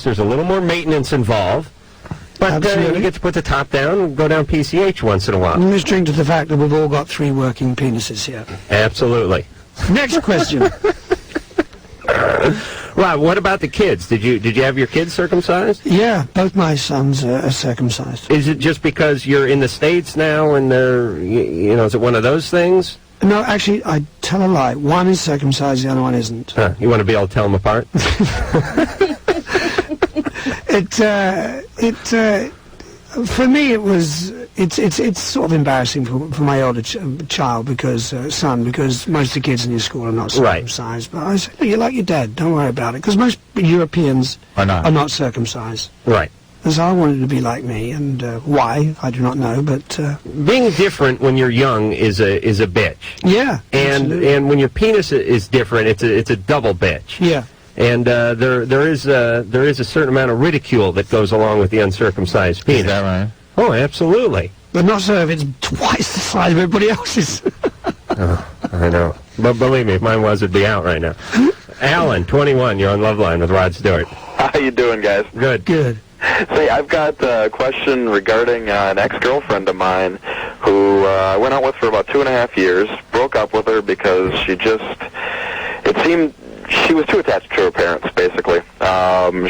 house. There's a little more maintenance involved. But you get to put the top down and go down PCH once in a while. Ministering to the fact that we've all got 3 working penises here. Absolutely. Next question. Rob, what about the kids? Did you have your kids circumcised? Yeah, both my sons are circumcised. Is it just because you're in the States now and they're, is it one of those things? No, actually, I tell a lie. One is circumcised, the other one isn't. You want to be able to tell them apart? For me, it's sort of embarrassing for my older child son, because most of the kids in his school are not circumcised. Right. But I say, you're like your dad. Don't worry about it, because most Europeans are not circumcised. Right. As I wanted to be like me, and why I do not know. But being different when you're young is a bitch. Yeah. And when your penis is different, it's a double bitch. Yeah. And there is a certain amount of ridicule that goes along with the uncircumcised penis. Is that right? Oh, absolutely. But not so if it's twice the size of everybody else's. Oh, I know. But believe me, if mine was, it'd be out right now. Alan, 21, you're on Loveline with Rod Stewart. How you doing, guys? Good. Good. Say, I've got a question regarding an ex-girlfriend of mine who I went out with for about 2.5 years, broke up with her because it seemed she was too attached to her parents, basically.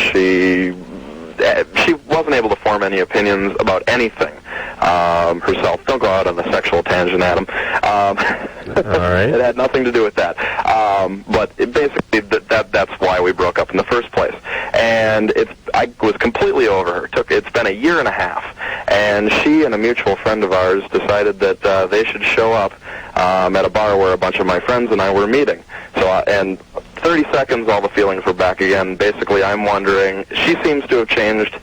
She wasn't able to form any opinions about anything herself. Don't go out on a sexual tangent, Adam. All right. It had nothing to do with that. But basically, that's why we broke up in the first place. And I was completely over her. It's been 1.5 years, and she and a mutual friend of ours decided that they should show up at a bar where a bunch of my friends and I were meeting. And 30 seconds, all the feelings were back again. Basically, I'm wondering, she seems to have changed.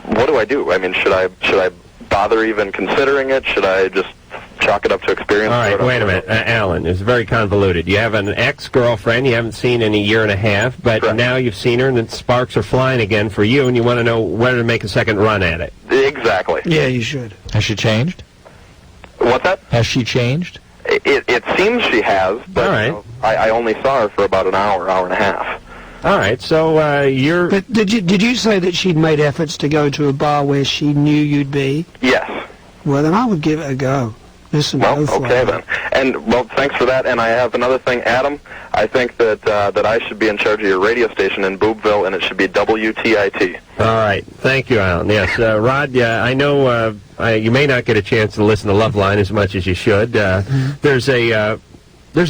What do I do? I mean, should I bother even considering it? Should I just chalk it up to experience? All right, wait a minute. Alan, it's very convoluted. You have an ex-girlfriend you haven't seen in 1.5 years, but Correct. Now you've seen her and the sparks are flying again for you, and you want to know whether to make a second run at it. Exactly. Yeah, you should. Has she changed? What's that? Has she changed? It seems she has, but All right. I only saw her for about an hour and a half. All right, so you're... But did you say that she'd made efforts to go to a bar where she knew you'd be? Yes. Well, then I would give it a go. Listen, Well, go for okay it. then. And, well, thanks for that. And I have another thing. Adam, I think that I should be in charge of your radio station in Boobville, and it should be WTIT. All right, thank you, Alan. Yes, Rod, I know you may not get a chance to listen to Loveline as much as you should. There's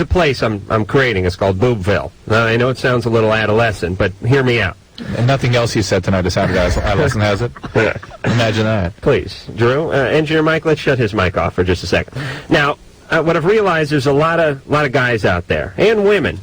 a place I'm creating. It's called Boobville. Now, I know it sounds a little adolescent, but hear me out. And nothing else he said tonight is adolescent, has it? Yeah. Imagine that. Please, Drew, Engineer Mike, let's shut his mic off for just a second. Now, what I've realized, there's a lot of guys out there, and women,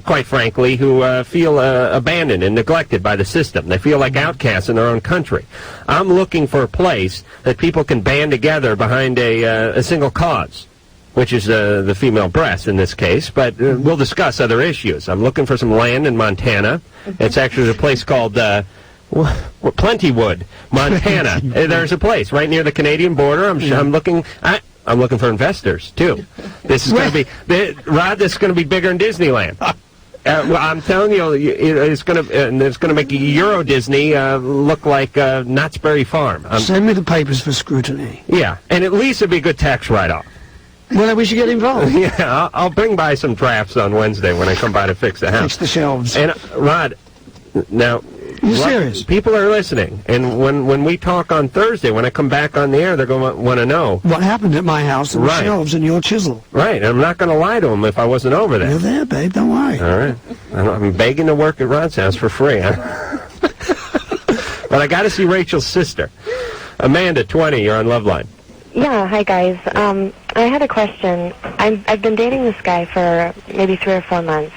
quite frankly, who feel abandoned and neglected by the system. They feel like outcasts in their own country. I'm looking for a place that people can band together behind a single cause, which is the female breast in this case, but we'll discuss other issues. I'm looking for some land in Montana. It's actually a place called Plentywood, Montana. There's a place right near the Canadian border. I'm looking for investors too. This is going to be Rod. This is going to be bigger than Disneyland. Well, I'm telling you, it's going to make Euro Disney look like Knott's Berry Farm. Send me the papers for scrutiny. Yeah, and at least it'd be a good tax write-off. Well, then we should get involved. Yeah, I'll bring by some drafts on Wednesday when I come by to fix the house. Fix the shelves. And Rod, now, you serious? People are listening, and when we talk on Thursday, when I come back on the air, they're going to want to know what happened at my house and the shelves and your chisel. Right, and I'm not going to lie to them if I wasn't over there. You're there, babe. Don't worry. All right. I'm begging to work at Rod's house for free. Huh? But I got to see Rachel's sister. Amanda, 20, you're on Loveline. Yeah, hi guys. I had a question. I've been dating this guy for maybe 3 or 4 months,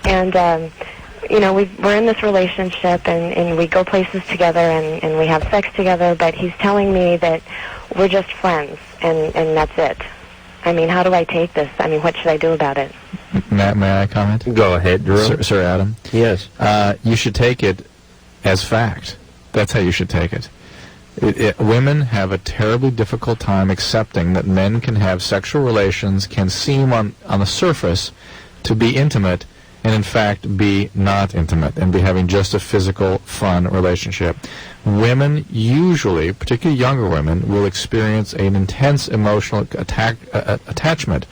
and we're in this relationship, and we go places together, and we have sex together. But he's telling me that we're just friends, and that's it. I mean, how do I take this? I mean, what should I do about it? May I comment? Go ahead, Drew. Sir Adam. Yes. You should take it as fact. That's how you should take it. Women have a terribly difficult time accepting that men can have sexual relations, can seem on the surface to be intimate, and in fact be not intimate and be having just a physical, fun relationship. Women usually, particularly younger women, will experience an intense emotional attachment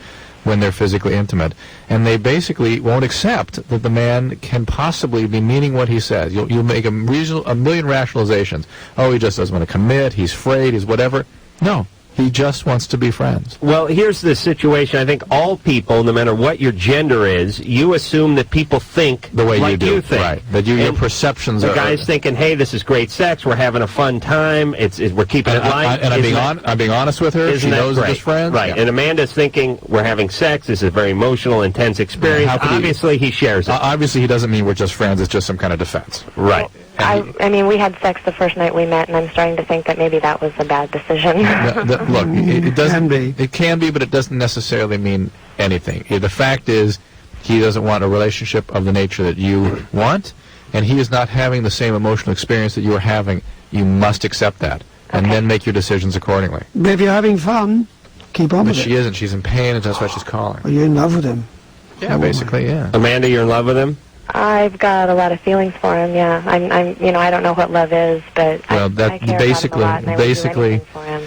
when they're physically intimate, and they basically won't accept that the man can possibly be meaning what he says. You'll make a million rationalizations. Oh, he just doesn't want to commit, he's afraid, he's whatever. No. He just wants to be friends. Well, here's the situation. I think all people, no matter what your gender is, you assume that people think the way like you do. You think. Right. That your perceptions the are... The guy's thinking, hey, this is great sex, we're having a fun time, we're keeping it light. And I'm being honest with her. She knows that it's friends. Right. Yeah. And Amanda's thinking, we're having sex, this is a very emotional, intense experience. Obviously, he shares it. Obviously, he doesn't mean we're just friends, it's just some kind of defense. Right. I mean, we had sex the first night we met, and I'm starting to think that maybe that was a bad decision. Look, it doesn't be. It can be, but it doesn't necessarily mean anything. The fact is, he doesn't want a relationship of the nature that you want, and he is not having the same emotional experience that you are having. You must accept that, and then make your decisions accordingly. But if you're having fun, keep on with it. But she isn't. She's in pain, and that's why she's calling. Well, you're in love with him. Yeah, basically, yeah. Amanda, you're in love with him? I've got a lot of feelings for him. Yeah, I'm. You know, I don't know what love is, but I care about him a lot, and I would do anything for him.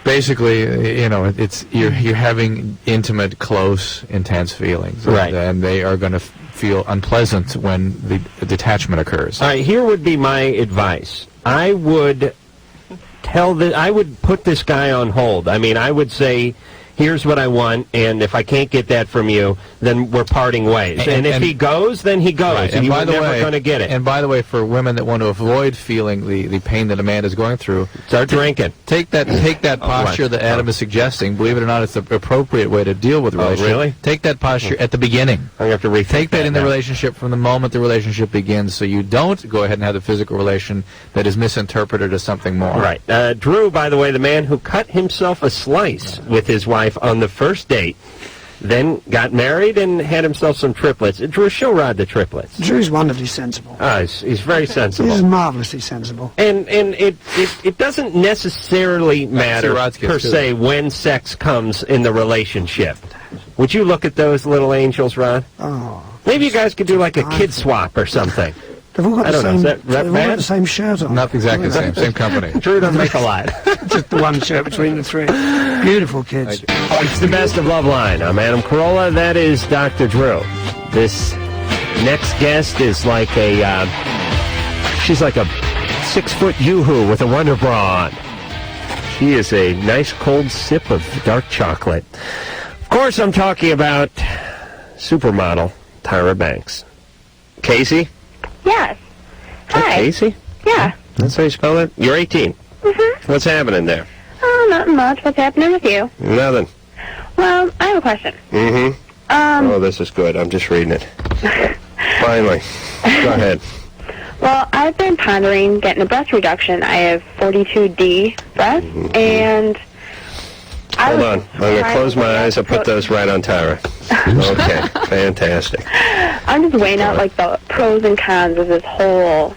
Basically, you know, it's you're having intimate, close, intense feelings, right? And they are going to feel unpleasant when the detachment occurs. All right, here would be my advice. I would put this guy on hold. I mean, I would say, here's what I want, and if I can't get that from you, then we're parting ways. And if he goes, then he goes, right. and you're never going to get it. And by the way, for women that want to avoid feeling the pain that Amanda's going through, start drinking. Take that posture that Adam is suggesting. Believe it or not, it's the appropriate way to deal with the relationship. Really? Take that posture at the beginning. I'm going to have to rethink Take that in now. the relationship from the moment the relationship begins, so you don't go ahead and have the physical relation that is misinterpreted as something more. Right. Drew, by the way, the man who cut himself a slice with his wife on the first date, then got married and had himself some triplets. Drew, show Rod the triplets. Drew's wonderfully sensible. He's very sensible. He's marvelously sensible. And it doesn't necessarily matter, per se, when sex comes in the relationship. Would you look at those little angels, Rod? Oh. Maybe you guys could do like a kid swap or something. They've all got I don't know. Is that they've all bad? got the same shirt on. Not exactly the same. Same company. Drew doesn't make a lot. Just the one shirt between the three. Beautiful kids. It's the best of Loveline. I'm Adam Carolla. That is Dr. Drew. This next guest is like she's like a 6-foot yoo-hoo with a Wonder Bra on. She is a nice cold sip of dark chocolate. Of course, I'm talking about supermodel Tyra Banks. Casey? Yes. Hi. Casey? Yeah. That's how you spell it? You're 18. Mm-hmm. What's happening there? Oh, nothing much. What's happening with you? Nothing. Well, I have a question. Mm-hmm. Oh, this is good. I'm just reading it. Finally. Go ahead. Well, I've been pondering getting a breast reduction. I have 42D breast, and Hold on. I'm going to close my eyes and put those right on Tyra. Okay. Fantastic. I'm just weighing out, like, the pros and cons of this whole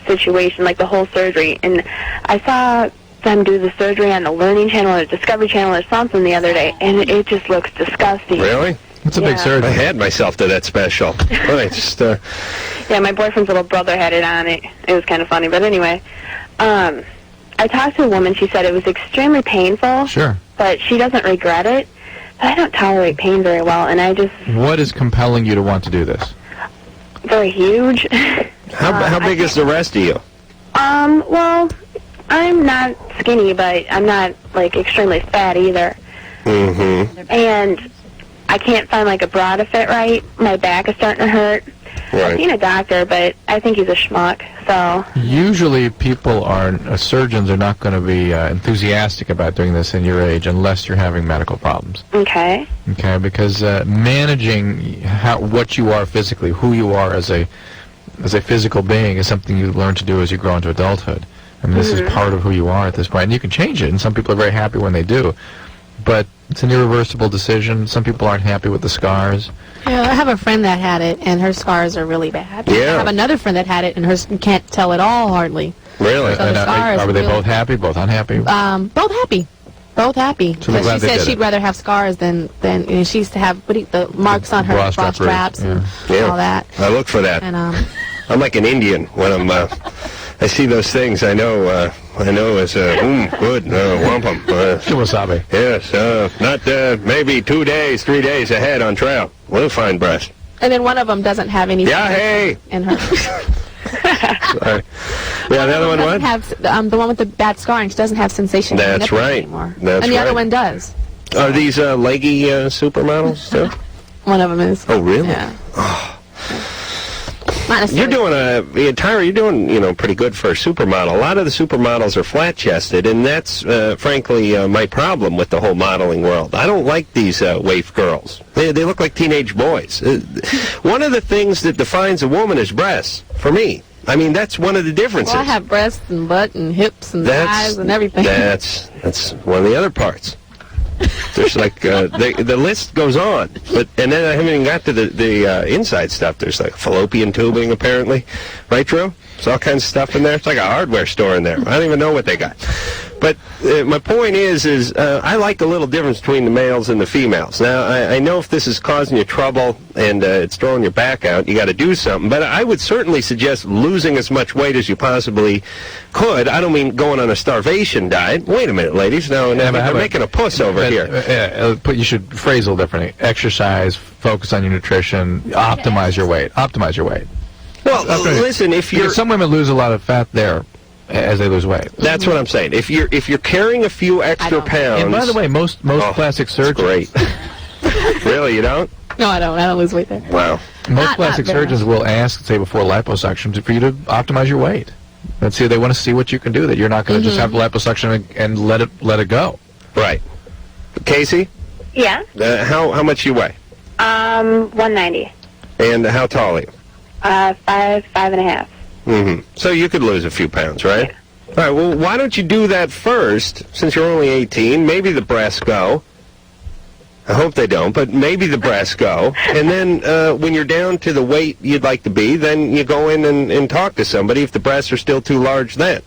situation, like the whole surgery. And I saw them do the surgery on the Learning Channel or Discovery Channel or something the other day, and it just looks disgusting. Really? It's a big surgery. I had myself to that special. Right, just, Yeah, my boyfriend's little brother had it on it. It was kind of funny. But anyway, I talked to a woman. She said it was extremely painful. Sure. But she doesn't regret it. But I don't tolerate pain very well, and I just... What is compelling you to want to do this? Very huge. How big is the rest of you? Well, I'm not skinny, but I'm not, like, extremely fat either. Mm-hmm. And I can't find, like, a bra to fit right. My back is starting to hurt. Right. I've seen a doctor, but I think he's a schmuck, so... Usually surgeons are not going to be enthusiastic about doing this in your age unless you're having medical problems. Okay. Okay, because managing what you are physically, who you are as a physical being is something you learn to do as you grow into adulthood. I mean, this is part of who you are at this point, and you can change it, and some people are very happy when they do. But it's an irreversible decision. Some people aren't happy with the scars. Yeah, I have a friend that had it, and her scars are really bad. Yeah. I have another friend that had it, and hers can't tell at all, hardly. Really? So the scars Are they really- both happy, both unhappy? Both happy. both happy. So they're Because glad she they said did she'd it. rather have scars than she used to have the marks on her Bra bra strappers, straps and yeah. all that. I look for that. And I'm like an Indian when I see those things. I know it's good, wampum. Wasabi. Yes, not maybe 2 days, 3 days ahead on trail. We'll find breast. and then one of them doesn't have any. Yeah, hey. In her. Sorry. Yeah, the other one doesn't what? have the one with the bad scarring. She doesn't have sensation. in her That's nipples right. Anymore. That's and the other right. one does. Are these leggy supermodels too? One of them is. Oh, really? Yeah. You're doing Tyra, you're doing, pretty good for a supermodel. A lot of the supermodels are flat-chested, and that's, frankly, my problem with the whole modeling world. I don't like these waif girls. They look like teenage boys. One of the things that defines a woman is breasts, for me. I mean, that's one of the differences. Well, I have breasts and butt and hips and thighs and everything. That's one of the other parts. There's like the list goes on, and then I haven't even got to the inside stuff. There's like fallopian tubing apparently, right, Drew? There's all kinds of stuff in there. It's like a hardware store in there. I don't even know what they got. But my point is I like a little difference between the males and the females. Now I know if this is causing you trouble and it's throwing your back out, you got to do something. But I would certainly suggest losing as much weight as you possibly could. I don't mean going on a starvation diet. Wait a minute, ladies. Now we're making a puss over here. But you should phrase it a little differently. Exercise, focus on your nutrition, optimize your weight. Optimize your weight. Well, listen, Because some women lose a lot of fat there as they lose weight. That's what I'm saying. If you're carrying a few extra pounds. And by the way, most plastic surgeons. Great. Really, you don't? No, I don't. I don't lose weight there. Wow. Most plastic surgeons will ask, say, before liposuction, for you to optimize your weight. Let's see, they want to see what you can do. That you're not going to just have liposuction and let it go. Right. Casey, Yeah. how much you weigh? 190. And how tall are you? 5'5.5". Mm-hmm. So you could lose a few pounds, right? Yeah. All right, well, why don't you do that first, since you're only 18? Maybe the breasts go. I hope they don't, but maybe the breasts go. And then when you're down to the weight you'd like to be, then you go in and talk to somebody if the breasts are still too large then.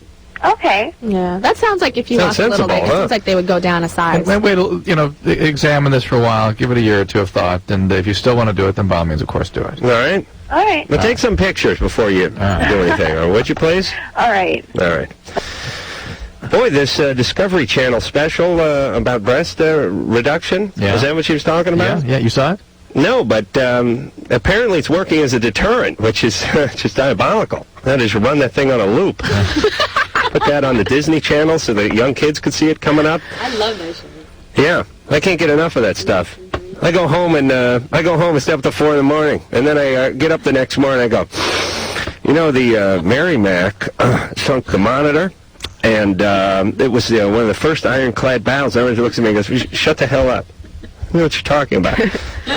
Okay. Yeah, that sounds like if you Sounds lost a little sensible, bit, it seems like they would go down a size. And wait, examine this for a while. Give it a year or two of thought. And if you still want to do it, then by all means, of course, do it. All right? All right. Now take some pictures before you do anything, would you please? All right. All right. Boy, this Discovery Channel special about breast reduction, is that what she was talking about? Yeah, you saw it? No, but apparently it's working as a deterrent, which is just diabolical. That is, you run that thing on a loop. Put that on the Disney Channel so the young kids could see it coming up. I love those shows. Yeah, I can't get enough of that stuff. I go home and stay up till 4 in the morning, and then I get up the next morning and I go, the Mary Mac sunk the monitor, and it was one of the first ironclad battles. Everybody looks at me and goes, "Shut the hell up. I know what you're talking about."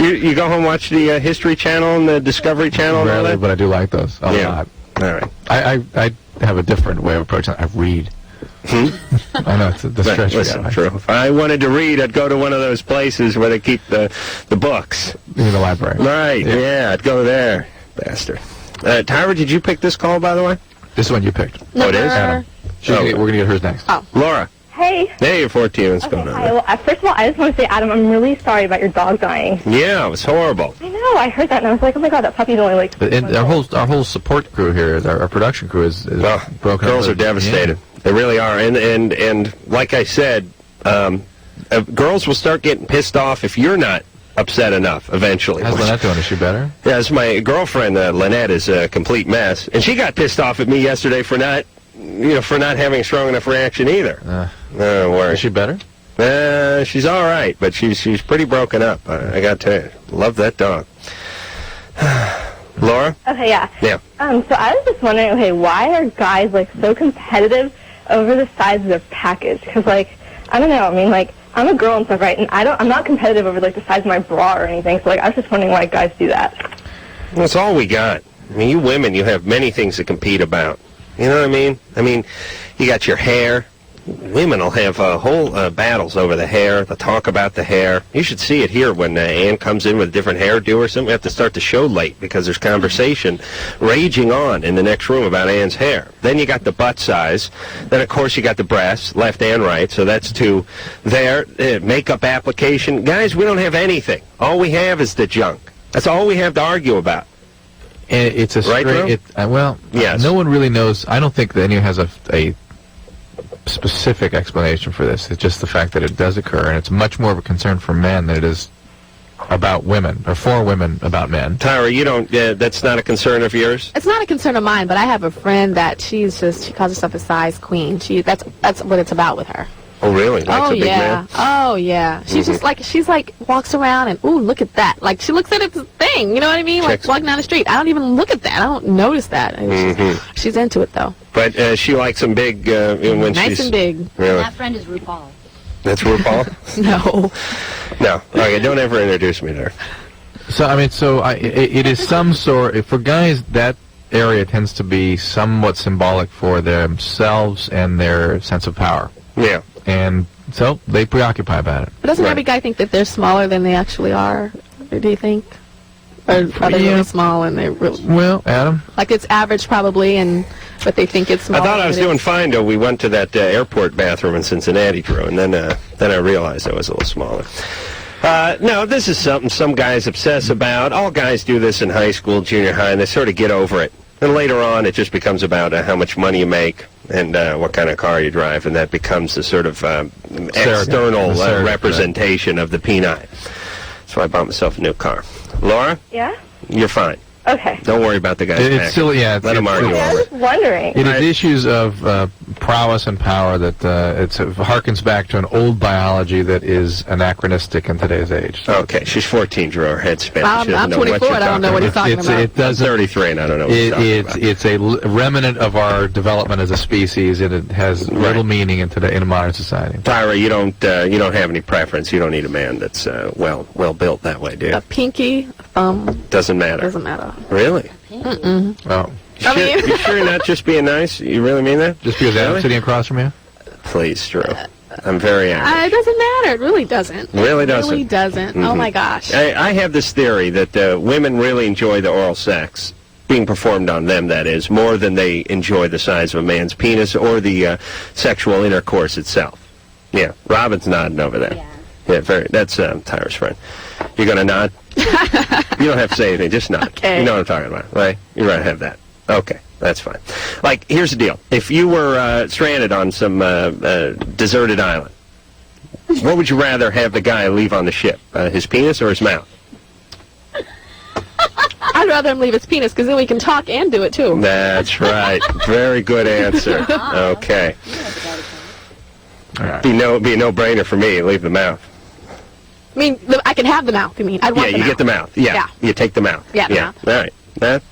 you go home and watch the History Channel and the Discovery Channel? Rarely, but I do like those a lot. All right. I have a different way of approaching it. I read. I know, it's the stretch. Listen, true. If I wanted to read, I'd go to one of those places where they keep the books. In the library. Right, yeah, I'd go there. Bastard. Tyra, did you pick this call, by the way? This is one you picked. Oh, it is? Adam. We're going to get hers next. Oh. Laura. Hey. Hey, you're 14. What's going on? Hi. Well, first of all, I just want to say, Adam, I'm really sorry about your dog dying. Yeah, it was horrible. I know. I heard that, and I was like, oh, my God, that puppy's only like... And our whole support crew here, our production crew is broken. Girls are devastated. Yeah. They really are. And like I said, girls will start getting pissed off if you're not upset enough eventually. How's Lynette doing? Is she better? Yeah, it's my girlfriend, Lynette, is a complete mess. And she got pissed off at me yesterday for not having a strong enough reaction either. Don't worry. Is she better? She's all right, but she's pretty broken up. I got to love that dog. Laura? Okay, yeah. Yeah. So I was just wondering, okay, why are guys, like, so competitive over the size of their package? Because, like, I don't know. I mean, like, I'm a girl and stuff, right? And I'm not competitive over, like, the size of my bra or anything. So, like, I was just wondering why guys do that. Well, that's all we got. I mean, you women, you have many things to compete about. You know what I mean? I mean, you got your hair, Women will have whole battles over the hair. They'll talk about the hair. You should see it here when Ann comes in with a different hairdo or something. We have to start the show late because there's conversation raging on in the next room about Ann's hair. Then you got the butt size. Then, of course, you got the breasts, left and right. So that's 2 there. Makeup application. Guys, we don't have anything. All we have is the junk. That's all we have to argue about. And it's a Right, straight. Yes. No one really knows. I don't think that anyone has a specific explanation for this. It's just the fact that it does occur, and it's much more of a concern for men than it is about women, or for women about men. Tyra, you don't. That's not a concern of yours. It's not a concern of mine, but I have a friend that she calls herself a size queen. That's what it's about with her. Oh, really? Likes a big man? Oh, yeah. She's just like, walks around and, ooh, look at that. Like, she looks at it as a thing, you know what I mean? Like, walking down the street. I don't even look at that. I don't notice that. She's into it, though. But she likes them big when nice she's... and big. Really? That friend is RuPaul. That's RuPaul? No. No. Okay, don't ever introduce me to her. So, I mean, it is some sort... For guys, that area tends to be somewhat symbolic for themselves and their sense of power. Yeah. And so they preoccupy about it. But doesn't every guy think that they're smaller than they actually are? Or do you think? Or are they really small and they're really... Well, Adam? Like it's average probably, but they think it's smaller. I thought I was doing fine till we went to that airport bathroom in Cincinnati, Drew, and then I realized I was a little smaller. No, this is something some guys obsess about. All guys do this in high school, junior high, and they sort of get over it. And later on, it just becomes about how much money you make and what kind of car you drive, and that becomes the sort of external representation of the penile. So I bought myself a new car. Laura? Yeah? You're fine. Okay. Don't worry about the guy's It's package. still, yeah. Let him argue I over was it. just wondering. It is issues of prowess and power that it harkens back to an old biology that is anachronistic in today's age. So Okay, she's 14, Drew. Her head spins. I'm 24 and I don't know what he's talking about. It doesn't. 33 and I don't know what he's talking about. It's a remnant of our development as a species, and it has little meaning in a modern society. Tyra, you don't have any preference. You don't need a man that's well built that way, do you? A pinky, a thumb. Doesn't matter. Doesn't matter. Really? Mm-mm. Oh. You sure you're not just being nice? You really mean that? Just because Adam's sitting across from you? Please, Drew. I'm very angry. It doesn't matter. It really doesn't. Really doesn't? It really doesn't. Oh, my gosh. I have this theory that women really enjoy the oral sex, being performed on them, that is, more than they enjoy the size of a man's penis or the sexual intercourse itself. Yeah, Robin's nodding over there. Yeah, that's Tyra's friend. You're going to nod? You don't have to say anything, just nod. Okay. You know what I'm talking about, right? You're going to have that. Okay, that's fine. Like, here's the deal. If you were stranded on some deserted island, what would you rather have the guy leave on the ship, his penis or his mouth? I'd rather him leave his penis because then we can talk and do it too. That's right. Very good answer. Okay. Be a no-brainer for me. Leave the mouth. I mean, I can have the mouth. I mean, I'd want the mouth. Get the mouth. Yeah. You take the mouth. Yeah, the mouth. All right.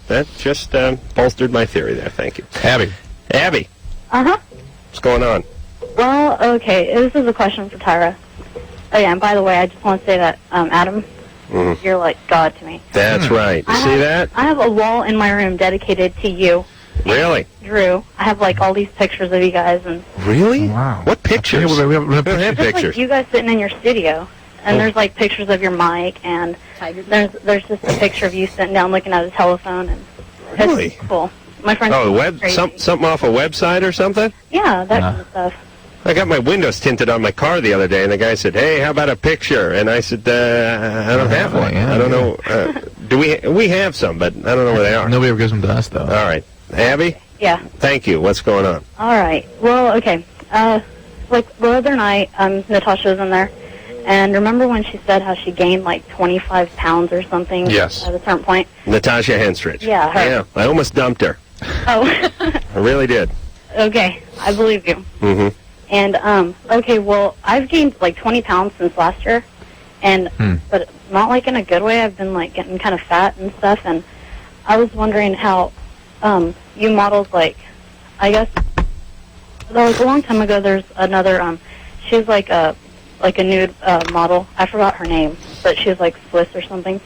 That just bolstered my theory there. Thank you. Abby. Uh-huh. What's going on? Well, okay, this is a question for Tyra. Oh, yeah, and by the way, I just want to say that, Adam, you're like God to me. That's right. You see that? I have a wall in my room dedicated to you. Really? Drew. I have, like, all these pictures of you guys. And Really? Wow. What pictures? We have have just, pictures. like, you guys sitting in your studio. And there's, like, pictures of your mic, and there's just a picture of you sitting down looking at a telephone. And Really? It's cool. My friend. Oh, something off a website or something? Yeah, that kind of stuff. I got my windows tinted on my car the other day, and the guy said, "Hey, how about a picture?" And I said, "I don't have one. I don't know. Do we have some, but I don't know where they are." Nobody ever gives them to us, though. All right, Abby. Yeah. Thank you. What's going on? All right. Well, okay. Like the other night, Natasha was in there, and remember when she said how she gained like 25 pounds or something? Yes. At a certain point. Natasha Henstridge. Yeah, her. Yeah, I almost dumped her. Oh. I really did. Okay, I believe you. Mm-hmm. And okay, well, I've gained like 20 pounds since last year, and but not like in a good way. I've been like getting kind of fat and stuff, and I was wondering how you models, like, I guess like a long time ago. There's another she's like a nude model. I forgot her name, but she was like Swiss or something,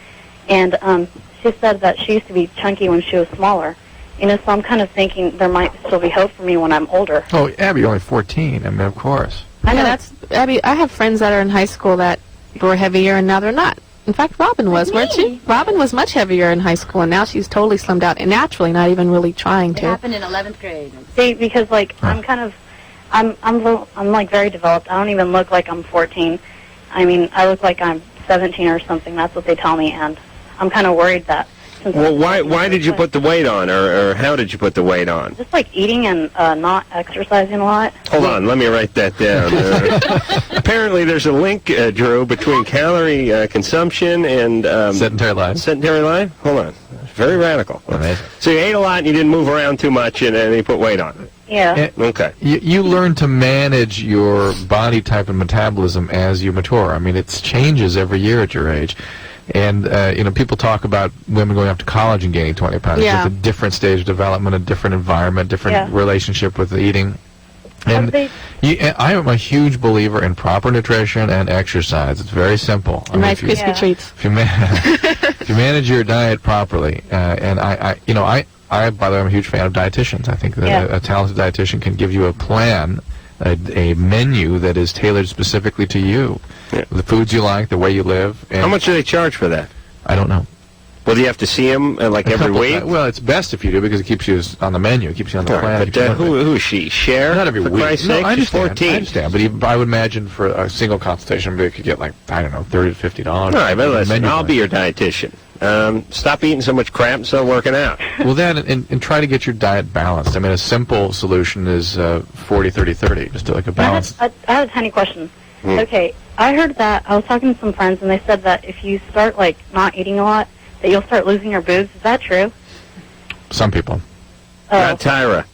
and she said that she used to be chunky when she was smaller. You know, so I'm kind of thinking there might still be hope for me when I'm older. Oh, Abby, you're only 14. I mean, of course. I know that's Abby. I have friends that are in high school that were heavier, and now they're not. In fact, Robin was, weren't she? Robin was much heavier in high school, and now she's totally slimmed out, and naturally, not even really trying to. It happened in 11th grade. See, because like I'm kind of, I'm like very developed. I don't even look like I'm 14. I mean, I look like I'm 17 or something. That's what they tell me, and I'm kind of worried that. Well, why did you put the weight on, or how did you put the weight on? Just like eating and not exercising a lot. Hold on, let me write that down. Apparently, there's a link, Drew, between calorie consumption and sedentary life. Sedentary life. Hold on, very radical. Amazing. So you ate a lot and you didn't move around too much, and then you put weight on. Yeah. Okay. You learn to manage your body type and metabolism as you mature. I mean, it changes every year at your age. And, you know, people talk about women going up to college and gaining 20 pounds. Yeah. It's a different stage of development, a different environment, different relationship with eating. And I am a huge believer in proper nutrition and exercise. It's very simple. And nice crispy treats. If you manage your diet properly, and by the way, I'm a huge fan of dietitians. I think that a talented dietitian can give you a plan, a menu that is tailored specifically to you. Yeah. The foods you like, the way you live. And how much do they charge for that? I don't know. Well, do you have to see them like every week? Well, it's best if you do because it keeps you on the menu. It keeps you on the plan. But who is she? Cher? Not every week. No, I understand. 14. I understand. But I would imagine for a single consultation, they could get like, I don't know, $30 to $50. All right, but listen, I'll be your dietitian. Stop eating so much crap and start working out. Well, then, and try to get your diet balanced. I mean, a simple solution is 40-30-30, just like a balance. I have a tiny question. Okay, I heard that, I was talking to some friends, and they said that if you start, like, not eating a lot, that you'll start losing your boobs. Is that true? Some people. Not Tyra.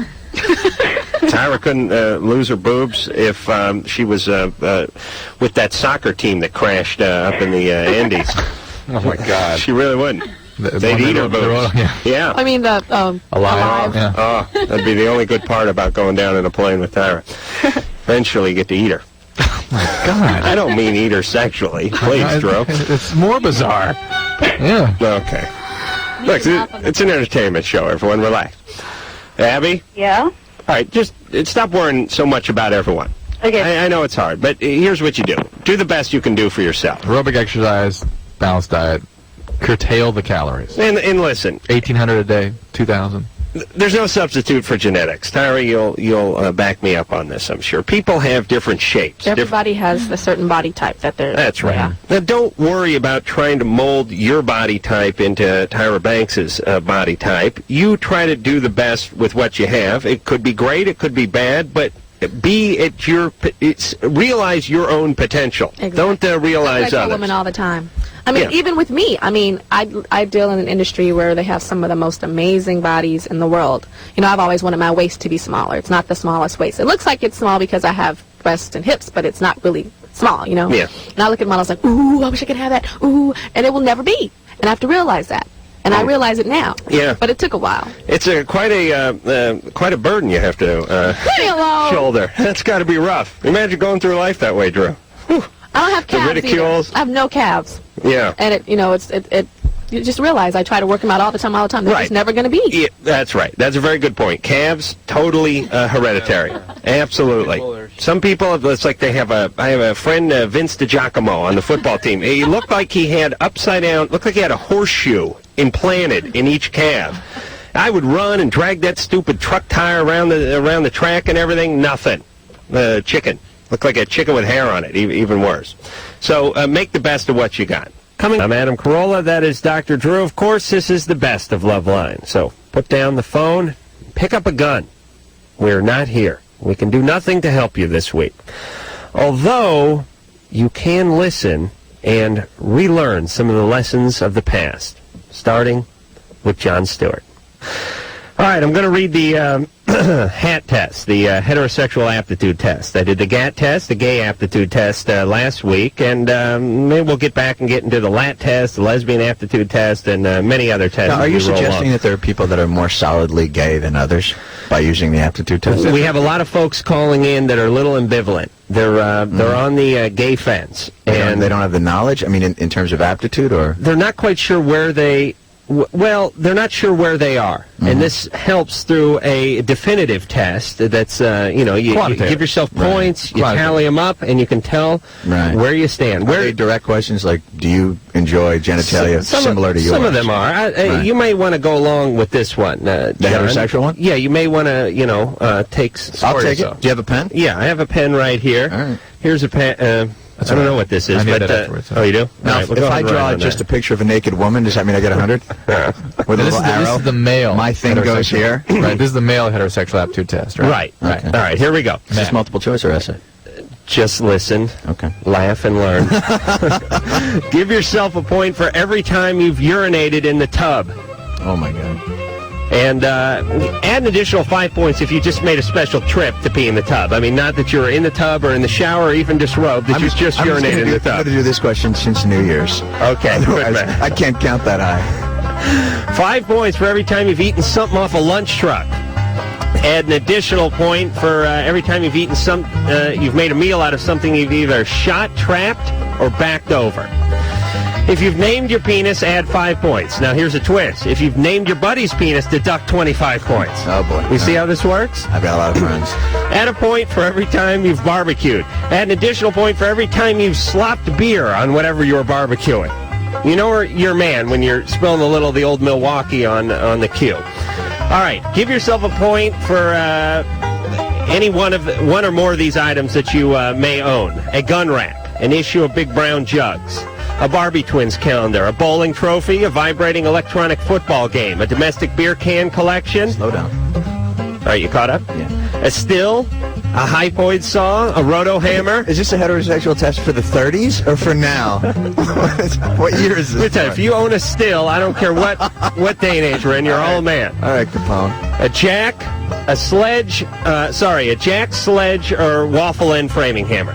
Tyra couldn't lose her boobs if she was with that soccer team that crashed up in the Andes. Oh, my God. She really wouldn't. They'd eat her boobs. Yeah. I mean, Alive. Yeah. Oh, that'd be the only good part about going down in a plane with Tyra. Eventually, you get to eat her. Oh, my God. I don't mean eat her sexually. Please, Drew. It's more bizarre. Yeah. Okay. Look, it's an entertainment show. Everyone relax. Abby? Yeah? All right, just stop worrying so much about everyone. Okay. I know it's hard, but here's what you do. Do the best you can do for yourself. Aerobic exercise, balanced diet, curtail the calories. And listen. 1,800 a day, 2,000. There's no substitute for genetics. Tyra, you'll back me up on this, I'm sure. People have different shapes. Everybody has a certain body type that they're... That's right. Yeah. Now, don't worry about trying to mold your body type into Tyra Banks's body type. You try to do the best with what you have. It could be great, it could be bad, but realize your own potential. Exactly. Don't realize I tell others. women all the time. I mean, even with me, I mean, I deal in an industry where they have some of the most amazing bodies in the world. You know, I've always wanted my waist to be smaller. It's not the smallest waist. It looks like it's small because I have breasts and hips, but it's not really small, you know? Yeah. And I look at models like, ooh, I wish I could have that, ooh, and it will never be. And I have to realize that. And I realize it now. Yeah. But it took a while. It's quite a burden you have to shoulder. That's got to be rough. Imagine going through life that way, Drew. Whew. I don't have calves. The ridicules. I have no calves. Yeah. And you just realize I try to work them out all the time. They're just never going to be. Yeah, that's right. That's a very good point. Calves, totally hereditary. Absolutely. Some people, it's like I have a friend, Vince DiGiacomo, on the football team. He looked like he had looked like he had a horseshoe implanted in each calf. I would run and drag that stupid truck tire around the track and everything. Nothing. Chicken. Looked like a chicken with hair on it, even worse. So make the best of what you got. I'm Adam Carolla. That is Dr. Drew. Of course, this is the best of Loveline. So put down the phone, pick up a gun. We're not here. We can do nothing to help you this week. Although you can listen and relearn some of the lessons of the past, starting with Jon Stewart. All right, I'm going to read the HAT test, the heterosexual aptitude test. I did the GAT test, the gay aptitude test, last week, and maybe we'll get back and get into the LAT test, the lesbian aptitude test, and many other tests. Now, are you suggesting that there are people that are more solidly gay than others by using the aptitude test? We have a lot of folks calling in that are a little ambivalent. They're on the gay fence. And they don't have the knowledge? I mean, in terms of aptitude, or? They're not quite sure where they Well, they're not sure where they are, and this helps through a definitive test. That's you give yourself points, you tally them up, and you can tell where you stand. Are they direct questions like, do you enjoy genitalia similar to yours? Some of them are. You may want to go along with this one. The heterosexual one? Yeah, you may want to take. I'll take it. Do you have a pen? Yeah, I have a pen right here. All right. Here's a pen. I don't know what this is, but oh, you do? Now, if I draw just a picture of a naked woman, does that mean I get 100? With a little arrow? This is the male. My thing goes here. Right. This is the male heterosexual aptitude test, right? Right. Okay. All right. Here we go. Is this multiple choice or essay? Just listen. Okay. Laugh and learn. Give yourself a point for every time you've urinated in the tub. Oh my God. And add an additional 5 points if you just made a special trip to pee in the tub. I mean, not that you're in the tub or in the shower or even disrobed, that you just urinated in the tub. I'm going to do this question since New Year's. Okay. I can't count that high. 5 points for every time you've eaten something off a lunch truck. Add an additional point for every time you've eaten you've made a meal out of something you've either shot, trapped, or backed over. If you've named your penis, add 5 points. Now, here's a twist. If you've named your buddy's penis, deduct 25 points. Oh, boy. You see how this works? I've got a lot of friends. Add a point for every time you've barbecued. Add an additional point for every time you've slopped beer on whatever you're barbecuing. You know your man when you're spilling a little of the old Milwaukee on the cue. All right. Give yourself a point for any one or more of these items that you may own. A gun rack, an issue of big brown jugs, a Barbie Twins calendar, a bowling trophy, a vibrating electronic football game, a domestic beer can collection. Slow down. All right, you caught up? Yeah. A still, a hypoid saw, a roto hammer. Is this a heterosexual test for the 30s or for now? What year is this? Let me tell you, if you own a still, I don't care what day and age we're in, you're all a man. All right, Capone. A jack, a jack, sledge, or waffle end framing hammer.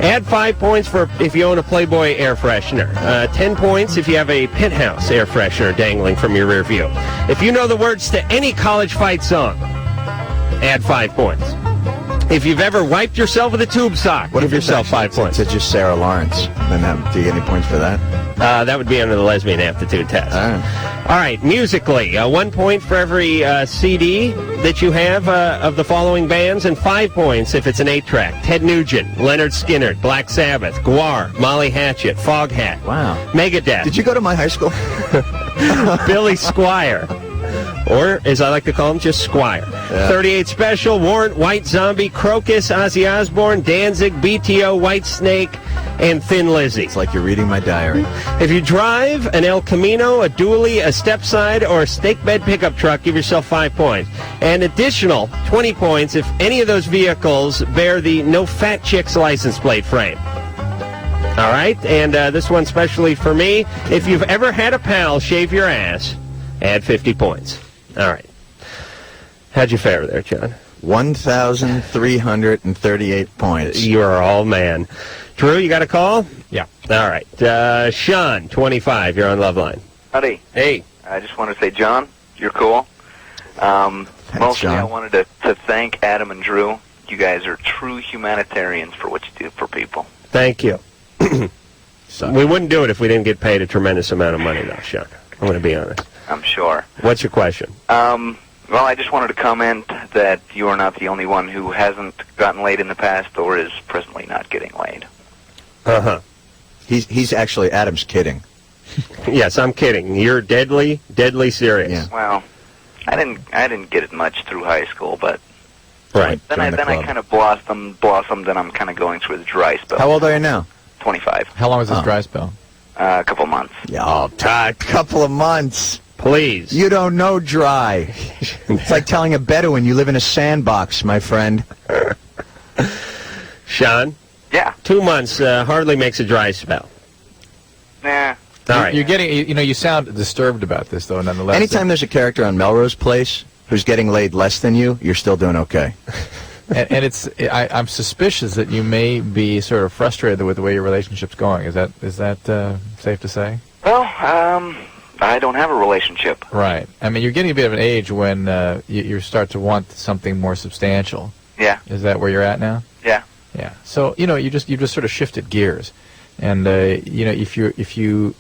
Add 5 points for if you own a Playboy air freshener. 10 points if you have a Penthouse air freshener dangling from your rear view. If you know the words to any college fight song, add 5 points. If you've ever wiped yourself with a tube sock, give yourself 5 points. It's just Sarah Lawrence. Then do you get any points for that? That would be under the lesbian aptitude test. All right, musically, 1 point for every CD that you have of the following bands, and 5 points if it's an 8-track. Ted Nugent, Leonard Skinner, Black Sabbath, Gwar, Molly Hatchet, Foghat. Wow. Megadeth. Did you go to my high school? Billy Squire. Or, as I like to call him, just Squire. Yeah. 38 Special, Warrant, White Zombie, Crocus, Ozzy Osbourne, Danzig, BTO, White Snake, and Thin Lizzy. It's like you're reading my diary. If you drive an El Camino, a dually, a stepside, or a stake bed pickup truck, give yourself 5 points. And additional 20 points if any of those vehicles bear the No Fat Chicks license plate frame. All right? And this one specially for me. If you've ever had a pal shave your ass, add 50 points. All right. How'd you fare there, John? 1,338 points. You are all man. Drew, you got a call? Yeah. All right. Sean, 25. You're on Loveline. Howdy. Hey. I just want to say, John, you're cool. Mostly, John. I wanted to thank Adam and Drew. You guys are true humanitarians for what you do for people. Thank you. We wouldn't do it if we didn't get paid a tremendous amount of money, though, Sean. I'm going to be honest. I'm sure. What's your question? Well, I just wanted to comment that you are not the only one who hasn't gotten laid in the past or is presently not getting laid. Uh-huh. He's actually, Adam's kidding. Yes, I'm kidding. You're deadly, deadly serious. Yeah. Well, I didn't get it much through high school, but right. Then I kind of blossomed, and I'm kind of going through the dry spell. How old are you now? 25. How long was this dry spell? A couple months. Yeah, a couple of months. Please. You don't know dry. It's like telling a Bedouin you live in a sandbox, my friend. Sean? Yeah. 2 months hardly makes a dry spell. Nah. All right. You're getting, you sound disturbed about this, though, nonetheless. Anytime there's a character on Melrose Place who's getting laid less than you, you're still doing okay. and I'm suspicious that you may be sort of frustrated with the way your relationship's going. Is that safe to say? Well, I don't have a relationship. Right. I mean, you're getting a bit of an age when you start to want something more substantial. Yeah. Is that where you're at now? Yeah. Yeah. So you just sort of shifted gears, and if you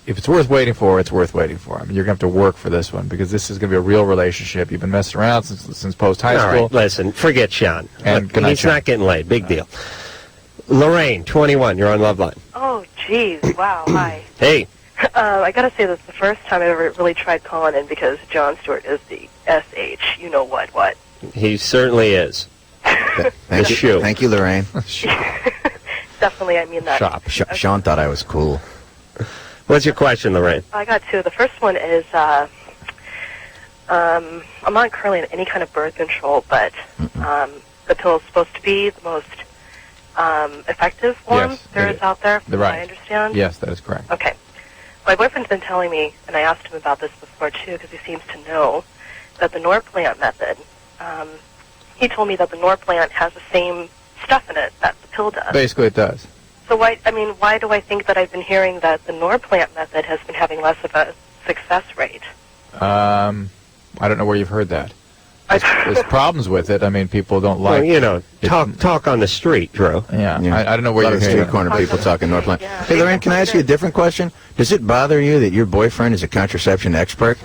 if it's worth waiting for, it's worth waiting for. I mean, you're going to have to work for this one because this is going to be a real relationship. You've been messing around since post-high school. All right, listen, forget Sean. And Look, he's not getting laid. Big deal. Lorraine, 21, you're on Loveline. Oh, geez. Wow. Hi. Hey. I got to say this is the first time I ever really tried calling in because John Stewart is the SH. You know what. He certainly is. Thank you, Lorraine. Definitely, I mean that. Okay. Sean thought I was cool. What's your question, Lorraine? I got two. The first one is, I'm not currently on any kind of birth control, but the pill is supposed to be the most effective one there is out there, from what I understand. Yes, that is correct. Okay. My boyfriend's been telling me, and I asked him about this before, too, because he seems to know, that the Norplant method, he told me that the Norplant has the same stuff in it that the pill does. Basically, it does. So why do I think that I've been hearing that the Norplant method has been having less of a success rate? I don't know where you've heard that. There's problems with it. I mean, people don't like... Well, talk on the street, Drew. Yeah. I don't know where you're hearing street corner people talking Northland. Hey, Lorraine, can I ask you a different question? Does it bother you that your boyfriend is a contraception expert?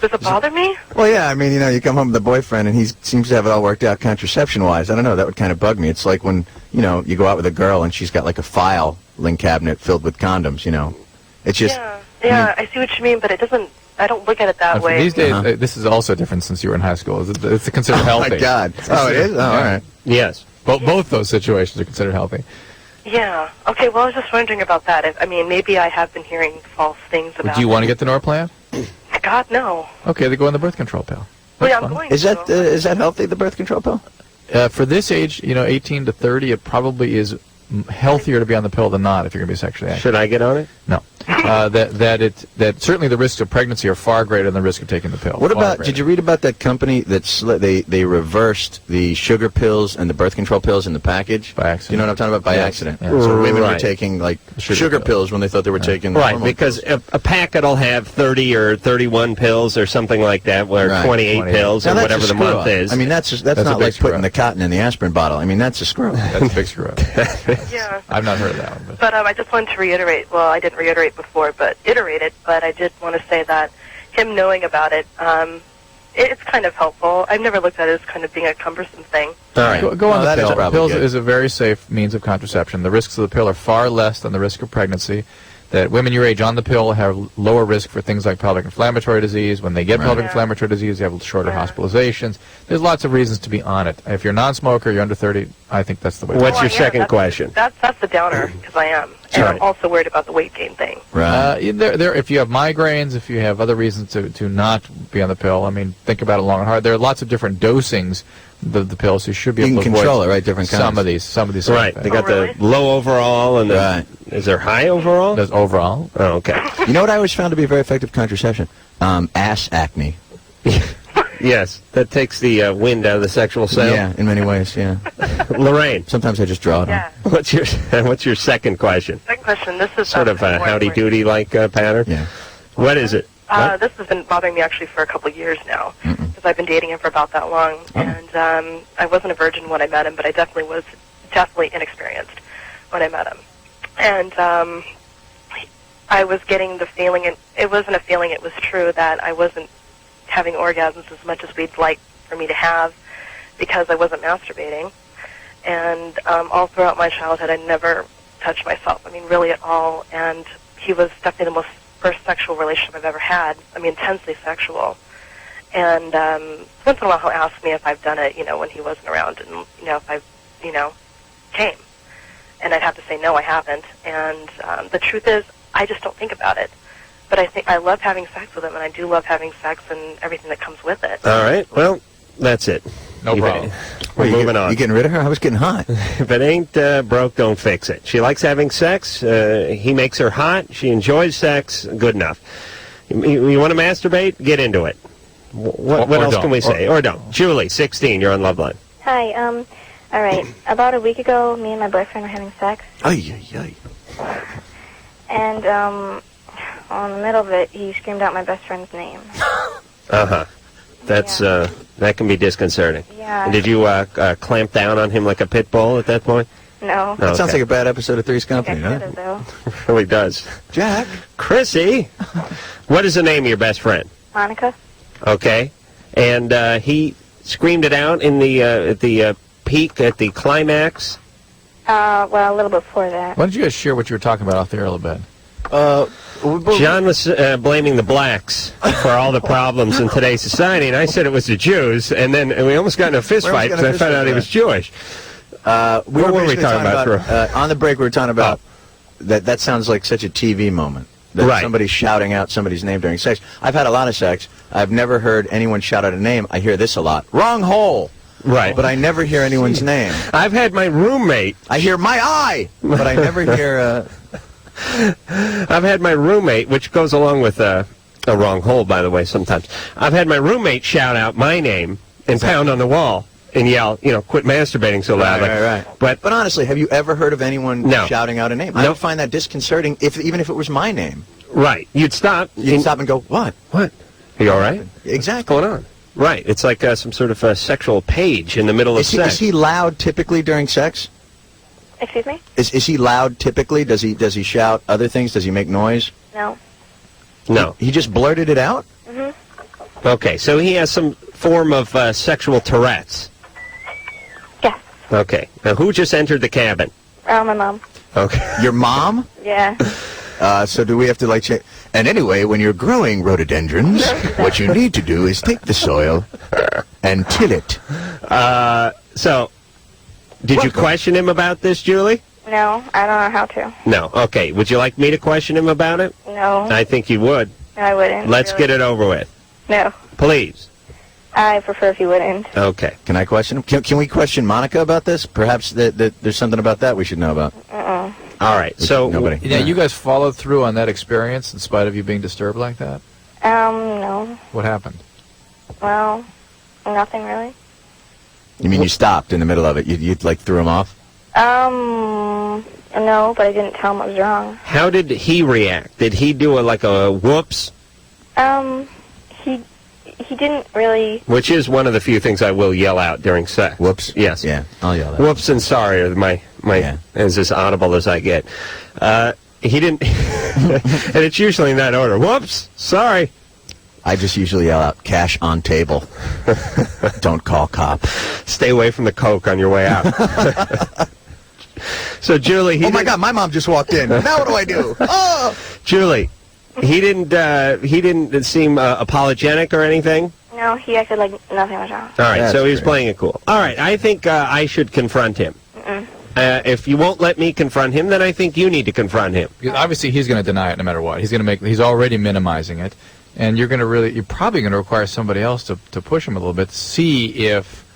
Does it bother me? Well, yeah. I mean, you come home with a boyfriend and he seems to have it all worked out contraception-wise. I don't know. That would kind of bug me. It's like when, you go out with a girl and she's got like a filing cabinet filled with condoms, It's just... Yeah, I see what you mean, but it doesn't... I don't look at it that way. These days, this is also different since you were in high school. It's considered healthy. Oh, my God. Oh, it is? Oh, all right. Yes. Both those situations are considered healthy. Yeah. Okay, well, I was just wondering about that. I mean, maybe I have been hearing false things about Do you want to get the Norplant? God, no. Okay, they go on the birth control pill. Well, yeah, I'm going Is that healthy, the birth control pill? For this age, 18 to 30, it probably is healthier to be on the pill than not if you're going to be sexually active. Should I get on it? No. That certainly the risks of pregnancy are far greater than the risk of taking the pill. What about, did you read about that company that they reversed the sugar pills and the birth control pills in the package? By accident. You know what I'm talking about? By accident. Yeah. So women were taking, like, sugar pills when they thought they were taking... Right, because a packet will have 30 or 31 pills or something like that, or 28 pills or whatever the month is. I mean, that's not like putting the cotton in the aspirin bottle. I mean, that's a screw. That's a big screw up. Yeah. I've not heard of that one. But I just wanted to reiterate, well, I didn't reiterate before, but iterate it, but I did want to say that him knowing about it, it's kind of helpful. I've never looked at it as kind of being a cumbersome thing. All right. Go on the pill. The Pills is a very safe means of contraception. The risks of the pill are far less than the risk of pregnancy. That women your age on the pill have lower risk for things like pelvic inflammatory disease. When they get pelvic inflammatory disease, you have shorter hospitalizations. There's lots of reasons to be on it. If you're a non-smoker, you're under 30, I think that's the way to go. What's your second question? That's the downer, because I am. And I'm also worried about the weight gain thing. Right. If you have migraines, if you have other reasons to not be on the pill, I mean, think about it long and hard. There are lots of different dosings of the pills, so you should be able to control it, right? Different kinds. Some of these. Right. They got the low overall and the... Is there high overall? There's overall. Oh, okay. You know what I always found to be very effective contraception? Ass acne. Yes, that takes the wind out of the sexual cell. Yeah, in many ways, yeah. Lorraine. Sometimes I just draw it on. What's your second question? Second question, this is... Sort of a howdy-doody-like pattern? Yeah. What is it? This has been bothering me actually for a couple of years now, because I've been dating him for about that long, and I wasn't a virgin when I met him, but I definitely was inexperienced when I met him. And I was getting the feeling, and it wasn't a feeling, it was true, that I wasn't having orgasms as much as we'd like for me to have because I wasn't masturbating. And all throughout my childhood, I never touched myself, I mean, really at all. And he was definitely the first sexual relationship I've ever had, I mean, intensely sexual. And once in a while he'll ask me if I've done it, when he wasn't around, and, if I've, came. And I'd have to say, no, I haven't. And the truth is, I just don't think about it. But I think I love having sex with him, and I do love having sex and everything that comes with it. All right. Well, that's it. No problem. We're moving on. You getting rid of her? I was getting hot. If it ain't broke, don't fix it. She likes having sex. He makes her hot. She enjoys sex. Good enough. You want to masturbate? Get into it. What else can we say? Or don't. Julie, 16. You're on Loveline. Hi. All right. About a week ago, me and my boyfriend were having sex. Ay. And on the middle of it, he screamed out my best friend's name. Uh-huh. That's that can be disconcerting. Yeah. And did you clamp down on him like a pit bull at that point? No. That sounds like a bad episode of Three's Company, I huh? could have, though. It really does. Jack. Chrissy, what is the name of your best friend? Monica? Okay. And he screamed it out in the at the peak, at the climax? Well, a little before that. Why don't you guys share what you were talking about off the air a little bit? John was blaming the blacks for all the problems in today's society, and I said it was the Jews, and then we almost got in a fist fight because I found out he was Jewish. What were we talking about? On the break, we were talking about that sounds like such a TV moment. That somebody's shouting out somebody's name during sex. I've had a lot of sex. I've never heard anyone shout out a name. I hear this a lot. Wrong hole. Right. But I never hear anyone's name. I've had my roommate. I hear my eye, but I never hear... I've had my roommate, which goes along with a wrong hole, by the way, sometimes. I've had my roommate shout out my name and pound on the wall and yell, quit masturbating so loudly. Right. But honestly, have you ever heard of anyone shouting out a name? I would find that disconcerting, even if it was my name. Right. You'd stop. You'd stop and go, what? What? Are you all right? Exactly. What's going on? Right. It's like some sort of a sexual page in the middle of sex. Is he loud typically during sex? Excuse me? Is he loud typically? Does he shout other things? Does he make noise? No. No. He just blurted it out? Mm-hmm. Okay, so he has some form of sexual Tourette's. Yes. Okay. Now, who just entered the cabin? My mom. Okay. Your mom? Yeah. So do we have to check? And anyway, when you're growing rhododendrons, what you need to do is take the soil and till it. So, did you question him about this, Julie? No, I don't know how to. No. Okay. Would you like me to question him about it? No. I think you would. No, I wouldn't. Let's get it over with. No. Please. I prefer if you wouldn't. Okay. Can I question him? Can we question Monica about this? Perhaps that there's something about that we should know about. All right. So nobody. Yeah, you guys followed through on that experience in spite of you being disturbed like that? No. What happened? Well, nothing really. You mean you stopped in the middle of it? You threw him off? No, but I didn't tell him what was wrong. How did he react? Did he do a whoops? He didn't really... Which is one of the few things I will yell out during sex. Whoops? Yes. Yeah, I'll yell that. Whoops and sorry are my is as audible as I get. He didn't... and it's usually in that order. Whoops, sorry. I just usually yell out, cash on table. Don't call cop. Stay away from the Coke on your way out. So, Julie... Oh, my God, my mom just walked in. Now what do I do? Oh! Julie, he didn't seem apologetic or anything? No, he acted like nothing was wrong. All right, That's so he's great. playing it cool. All right, I think I should confront him. If you won't let me confront him, then I think you need to confront him. Because obviously, he's going to deny it no matter what. He's already minimizing it, and you're probably going to require somebody else to push him a little bit to see if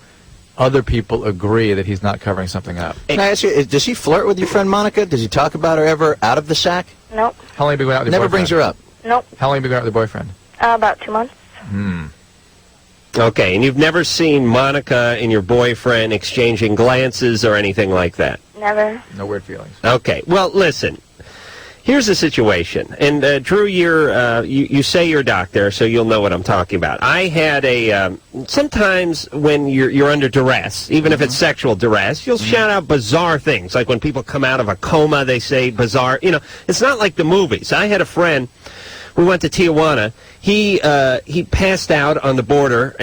other people agree that he's not covering something up. Can I ask you, does he flirt with your friend Monica? Does he talk about her ever out of the sack? Nope. How long have you been going out with your Never boyfriend? brings her up. Nope. How long have you been going out with your boyfriend? About 2 months. Okay, and you've never seen Monica and your boyfriend exchanging glances or anything like that? Never. No weird feelings. Okay, well, listen. Here's the situation, and Drew, you say you're a doctor, so you'll know what I'm talking about. I had sometimes when you're under duress, even if it's sexual duress, you'll shout out bizarre things, like when people come out of a coma, they say bizarre, it's not like the movies. I had a friend, we went to Tijuana, he passed out on the border,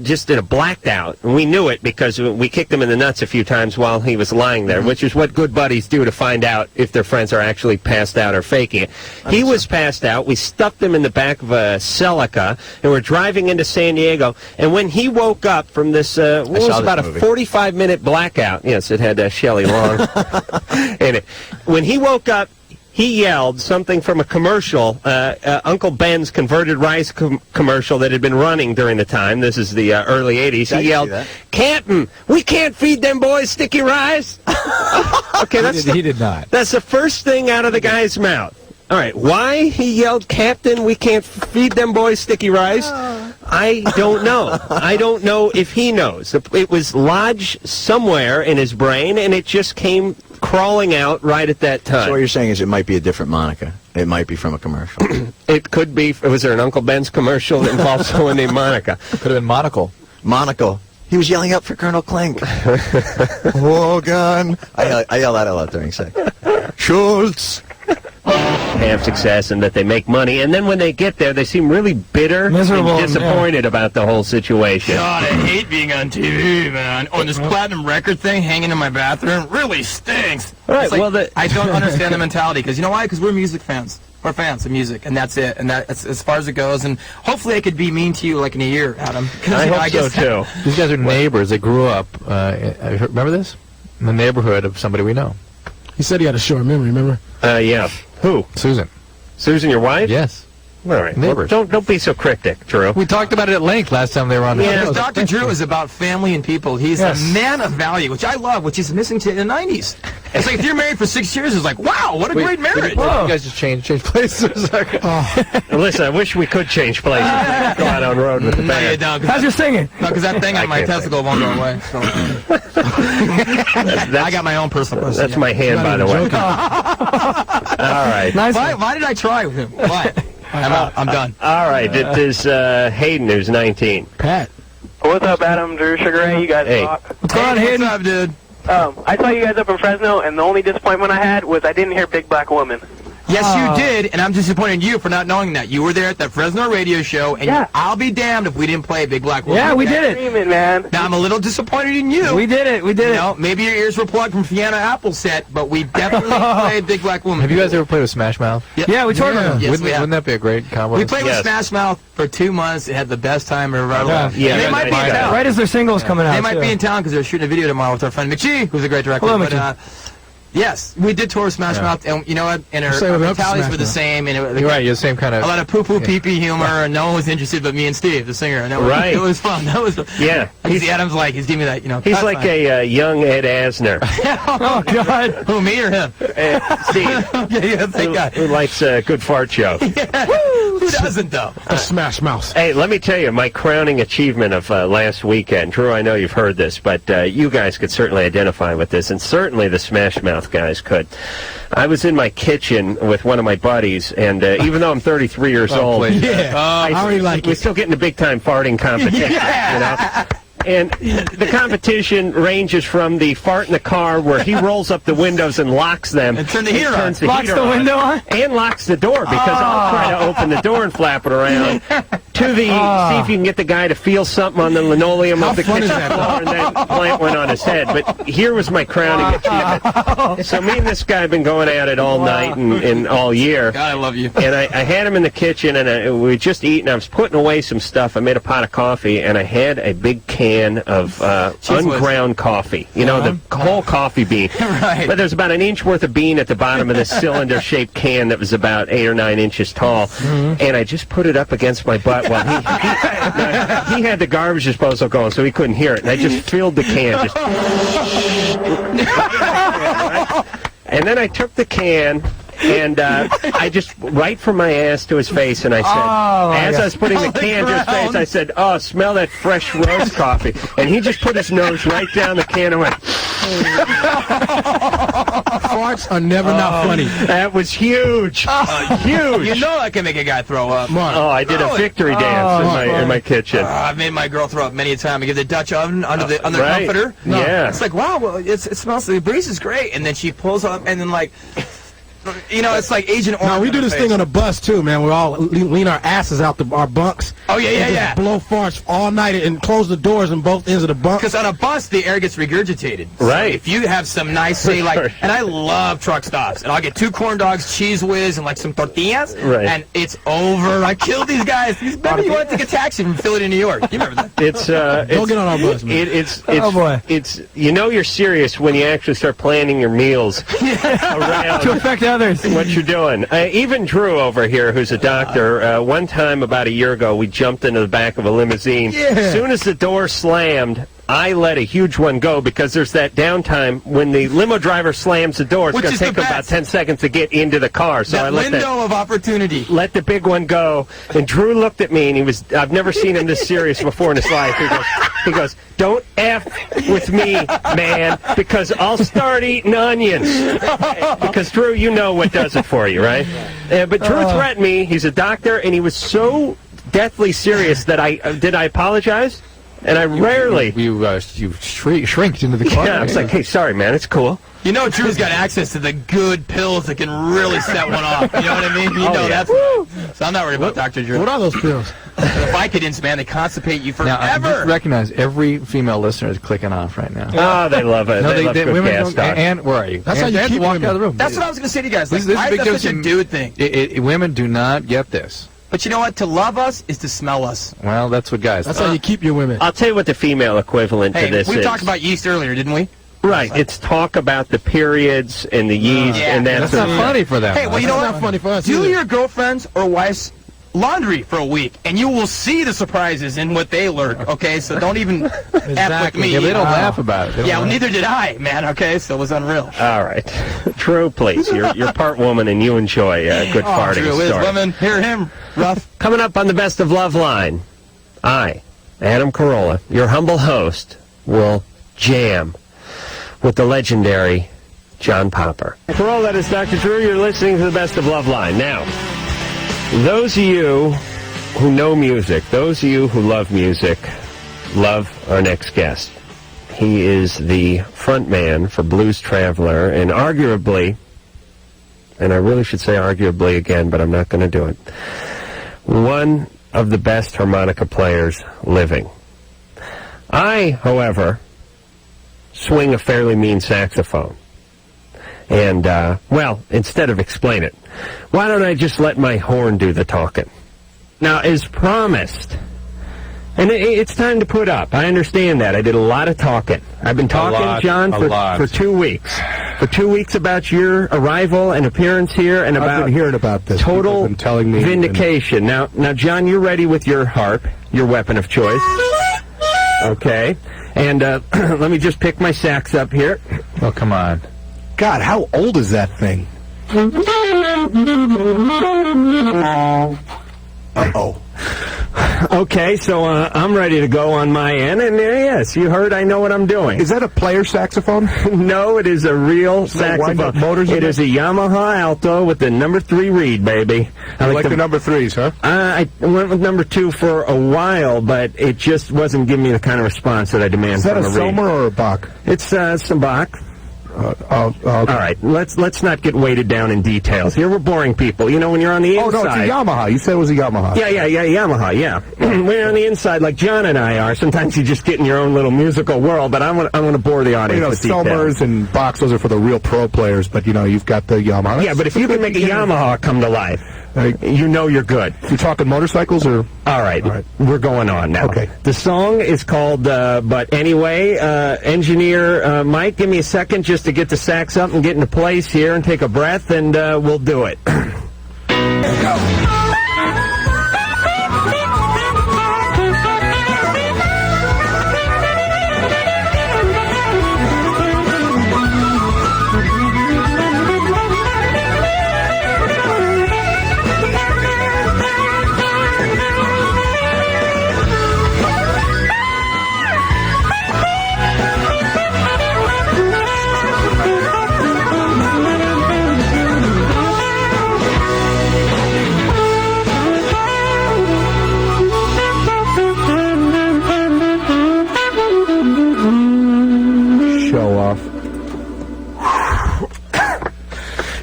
just in a blacked out, and we knew it because we kicked him in the nuts a few times while he was lying there, which is what good buddies do to find out if their friends are actually passed out or faking it. He was passed out, we stuffed him in the back of a Celica, and we're driving into San Diego, and when he woke up from this, what was about a 45-minute blackout, yes, it had Shelley Long in it, when he woke up, he yelled something from a commercial, Uncle Ben's converted rice commercial that had been running during the time. This is the early 80s. He yelled, "Canton, we can't feed them boys sticky rice." Okay, He did not. That's the first thing out of the guy's mouth. All right, why he yelled, "Captain, we can't feed them boys sticky rice"? I don't know. I don't know if he knows. It was lodged somewhere in his brain, and it just came crawling out right at that time. So what you're saying is it might be a different Monica. It might be from a commercial. It could be. Was there an Uncle Ben's commercial that involved someone named Monica? Could have been monocle. Monocle. He was yelling out for Colonel Klink. Hogan. I yell that a lot during sex. Schultz. Have success and that they make money, and then when they get there, they seem really bitter Miserable, and disappointed about the whole situation. God, I hate being on TV, man. Oh, and this platinum record thing hanging in my bathroom really stinks. Right, It's like, well, I don't understand the mentality, because you know why? Because we're music fans. We're fans of music, and that's it. And that's as far as it goes. And hopefully I could be mean to you like in a year, Adam. 'Cause, I you know, hope guess so, too. These guys are neighbors. They grew up, remember this? In the neighborhood of somebody we know. He said he had a short memory, remember? Yeah. Who? Susan. Susan, your wife? Yes. All right. Neighbors. Well, don't be so cryptic, Drew. We talked about it at length last time they were on the Yeah, show. Dr. Drew is about family and people. He's a man of value, which I love, which is missing to in the 90s. It's like if you're married for 6 years, it's like, wow, what a great marriage. You guys just change places for a second. Listen, I wish we could change places. Go out on the road with the No, band. you don't. How's your singing? No, because that thing on my testicle won't go away. So. I got my own personal question. That's my hand, by the way. All right. Nice. Why did I try with him? Why? I'm out. I'm done. All right. It is Hayden, who's 19. Pat. What's up, Adam, Drew, Sugar Ray? You guys Hey. talk. What's going on, Hayden? What's up, dude? I saw you guys up in Fresno, and the only disappointment I had was I didn't hear Big Black Woman. Yes, you did, and I'm disappointed in you for not knowing that. You were there at that Fresno radio show, and I'll be damned if we didn't play Big Black Woman. Yeah, we did it. Screaming, man. Now, I'm a little disappointed in you. We did it. We did You it. know, maybe your ears were plugged from Fiona Apple's set, but we definitely played Big Black Woman. Have you guys ever played with Smash Mouth? Yeah, we toured with them. Yes, wouldn't that be a great combo? We played with Yes. Smash Mouth for 2 months and had the best time of our lives. Yeah, And they might be in town. Right as their single's coming out. They might too. be in town because they're shooting a video tomorrow with our friend McGee, who's a great director. Hello, but, McGee. yes, we did tour with Smash Mouth, and you know what? And our Say what up to mentalities Smash were the Mouth. same, and You're right, you're the same kind of... a lot of poo-poo pee-pee humor, and no one was interested but me and Steve, the singer. And that was, Right. It was fun. That was Yeah. He's Adam's like, he's giving me that, you know. He's cut like sign. a young Ed Asner. Oh, God. Who, me or him? Steve, yeah, thank God. who likes a good fart joke. Who doesn't, though? A Smash Mouth. Hey, let me tell you, my crowning achievement of last weekend, Drew, I know you've heard this, but you guys could certainly identify with this, and certainly the Smash Mouth guys could. I was in my kitchen with one of my buddies, and even though I'm 33 years old, please. I already like we're it. still getting the big-time farting competition, you know? And the competition ranges from the fart in the car where he rolls up the windows and locks them. And turn the heater on. turns the Locks heater the on, window on? and locks the door because I'll try to open the door and flap it around. To the see if you can get the guy to feel something on the linoleum of the fun kitchen is that, floor, and then plant went on his head. But here was my crowning achievement. So me and this guy have been going at it all night and all year. God, I love you. And I had him in the kitchen, and we just eating. I was putting away some stuff. I made a pot of coffee, and I had a big can of unground coffee. You know, the whole coffee bean. Right. But there's about an inch worth of bean at the bottom of this cylinder-shaped can that was about 8 or 9 inches tall. And I just put it up against my butt while he had the garbage disposal going, so he couldn't hear it. And I just filled the can. Just and then I took the can, and I just, right from my ass to his face, and I said, as I was putting the can to his face, I said, oh, smell that fresh roast coffee. And he just put his nose right down the can and went, Farts are never not funny. that was huge. Huge. You know I can make a guy throw up. Oh, I did a victory dance in my kitchen. I've made my girl throw up many a time. I give the Dutch oven under the Right. comforter. Yeah. It's like, wow, well, it smells, the breeze is great. And then she pulls up, and then, like, you know, it's like Agent Orange. No, we do this thing on a bus too, man. We all lean our asses out our bunks. Oh, yeah, yeah, and yeah. just blow farts all night and close the doors in both ends of the bunk. Because on a bus, the air gets regurgitated. Right. So if you have some nice, say, like, Sure. and I love truck stops, and I'll get 2 corn dogs, cheese whiz, and, like, some tortillas, Right. and it's over. I killed these guys. Remember you want to take a taxi from Philly to New York. You remember that? It's Don't get on our bus, man. It's Oh, boy. It's you know you're serious when you actually start planning your meals around To affect others. what you're doing. Even Drew over here, who's a doctor, one time about a year ago, we jumped into the back of a limousine. Yeah. As soon as the door slammed, I let a huge one go because there's that downtime when the limo driver slams the door. It's Which going is to take the about best. 10 seconds to get into the car. So I That let window of opportunity. let the big one go, and Drew looked at me, and I've never seen him this serious before in his life. He goes, don't F with me, man, because I'll start eating onions. Because, Drew, you know what does it for you, right? But Drew threatened me. He's a doctor, and he was so deathly serious that did I apologize? And I rarely... You shrinked into the corner. Yeah, I was like, hey, sorry, man, it's cool. You know Drew's got access to the good pills that can really set one off. You know what I mean? You know that's... So I'm not worried about Dr. Drew. What are those pills? The Vicodins, man, they constipate you forever. Now, I just recognize every female listener is clicking off right now. Oh, they love it. No, they love good women gas don't, talk. and where are you? That's how you keep walk women. out of the room. That's what I was going to say to you guys. Like, This is why a big is that such a difference dude thing? Women do not get this. But you know what? To love us is to smell us. Well, that's what guys That's how you keep your women. I'll tell you what the female equivalent to this is. We talked about yeast earlier, didn't we? Right. It's talk about the periods and the yeast, and that's not funny for them. Hey, well, you know what? Not funny for us Do either. your girlfriend's or wife's laundry for a week, and you will see the surprises in what they learn, okay? So don't even F with me. Yeah, they don't laugh about it. Yeah, well, neither did I, man, okay? So it was unreal. All right. True, please. You're part woman, and you enjoy a good farting Drew is story. women. Hear him, rough. Coming up on the Best of Loveline, I, Adam Carolla, your humble host, will jam with the legendary John Popper. Carolla, that is Dr. Drew. You're listening to the Best of Loveline. Now, those of you who know music, those of you who love music, love our next guest. He is the front man for Blues Traveler, and arguably, and I really should say arguably again, but I'm not going to do it, one of the best harmonica players living. I, however, swing a fairly mean saxophone. And, well, instead of explain it, why don't I just let my horn do the talking? Now, as promised, and it's time to put up. I understand that. I did a lot of talking. I've been talking, John, for 2 weeks. For 2 weeks about your arrival and appearance here, and about I've been hearing about this. total People have been telling me vindication. Now, John, you're ready with your harp, your weapon of choice. Okay. And let me just pick my sax up here. Oh, come on. God, how old is that thing? Uh-oh. Okay, so I'm ready to go on my end, and yes, you heard I know what I'm doing. Is that a player saxophone? No, it is a real saxophone. Motors it is a Yamaha Alto with the number 3 reed, baby. I like the number 3s, huh? I went with number 2 for a while, but it just wasn't giving me the kind of response that I demand from a reed. Is that a Selmer or a Bach? It's some Bach. All right, let's not get weighted down in details. Here we're boring people. You know, when you're on the inside... Oh, no, it's a Yamaha. You said it was a Yamaha. Yeah, Yamaha, yeah. When you're on the inside, like John and I are, sometimes you just get in your own little musical world, but I want to bore the audience with details. Selmers and Bachs, those are for the real pro players, but, you've got the Yamaha. Yeah, but if you can make a Yamaha come to life, you know you're good. You talking motorcycles or... All right, we're going on now. Okay. The song is called But Anyway. Engineer Mike, give me a second just to get the sax up and get into place here and take a breath, and we'll do it. Go.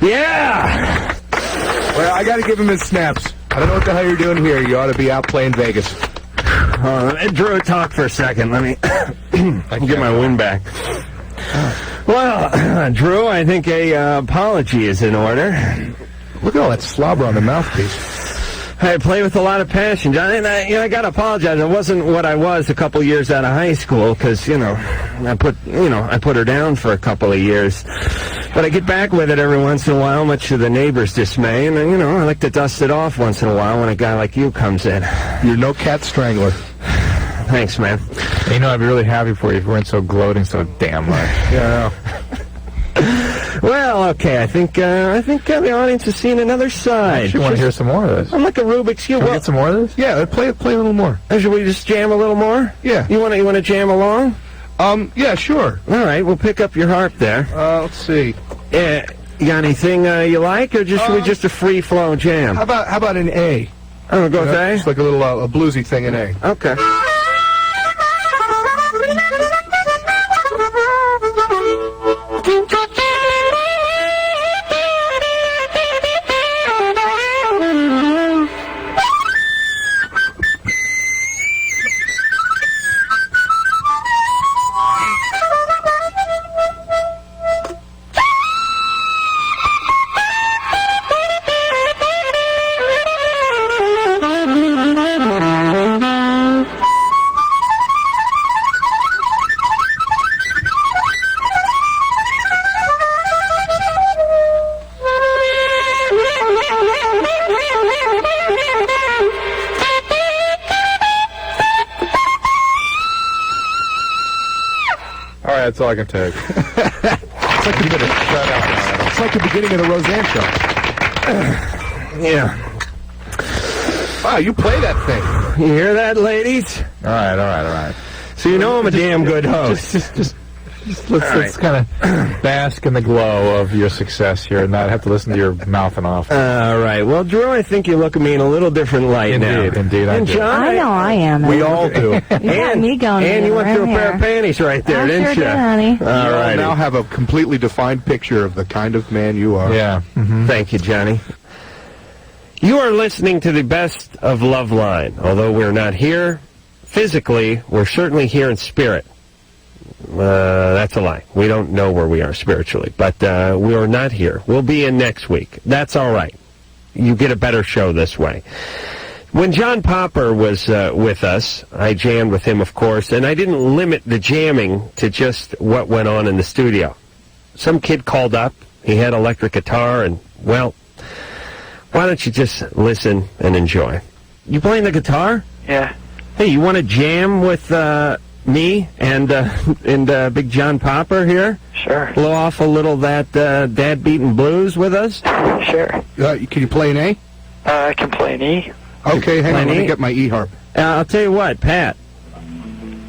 Yeah! Well, I got to give him his snaps. I don't know what the hell you're doing here. You ought to be out playing Vegas. Drew, talk for a second. Let me get my wind back. Well, Drew, I think a apology is in order. Look at all that slobber on the mouthpiece. I play with a lot of passion, John, and I got to apologize. I wasn't what I was a couple years out of high school because I put her down for a couple of years. But I get back with it every once in a while, much to the neighbors' dismay, and I like to dust it off once in a while when a guy like you comes in. You're no cat strangler. Thanks, man. I'd be really happy for you if you weren't so gloating so damn much. Yeah. Well, okay, I think the audience has seen another side. I actually want to hear some more of this. I'm like a Rubik's Cube. Can we get some more of this? Yeah, play a little more. Should we just jam a little more? Yeah. You want to jam along? Yeah, sure. All right, we'll pick up your harp there. Let's see. Yeah, you got anything you like, or should we just a free flow jam? How about an A? Oh, go with A. It's like a little a bluesy thing in A. Okay. Yeah, that's all I can take. It's like you better shut up. It's like the beginning of the Roseanne show. Yeah. Wow, you play that thing. You hear that, ladies? All right. So you know I'm a damn good host. Just let's kind of bask in the glow of your success here and not have to listen to your mouthing off. All right. Well, Drew, I think you look at me in a little different light now. Indeed, I And do. John, I know I am. we all do. You got me going. And you went through a right pair of here. panties right there, I didn't sure you? did, honey. All You right. now have a completely defined picture of the kind of man you are. Yeah. Thank you, Johnny. You are listening to the best of Loveline. Although we're not here physically, we're certainly here in spirit. That's a lie. We don't know where we are spiritually, but we are not here. We'll be in next week. That's all right. You get a better show this way. When John Popper was with us, I jammed with him, of course, and I didn't limit the jamming to just what went on in the studio. Some kid called up. He had electric guitar, and, well, why don't you just listen and enjoy? You playing the guitar? Yeah. Hey, you want to jam with me and Big John Popper here? Sure. Blow off a little that dad beating blues with us? Sure. Can you play an A? I can play an E. Okay, hang on. Play Let an me E? get my E harp. I'll tell you what, Pat.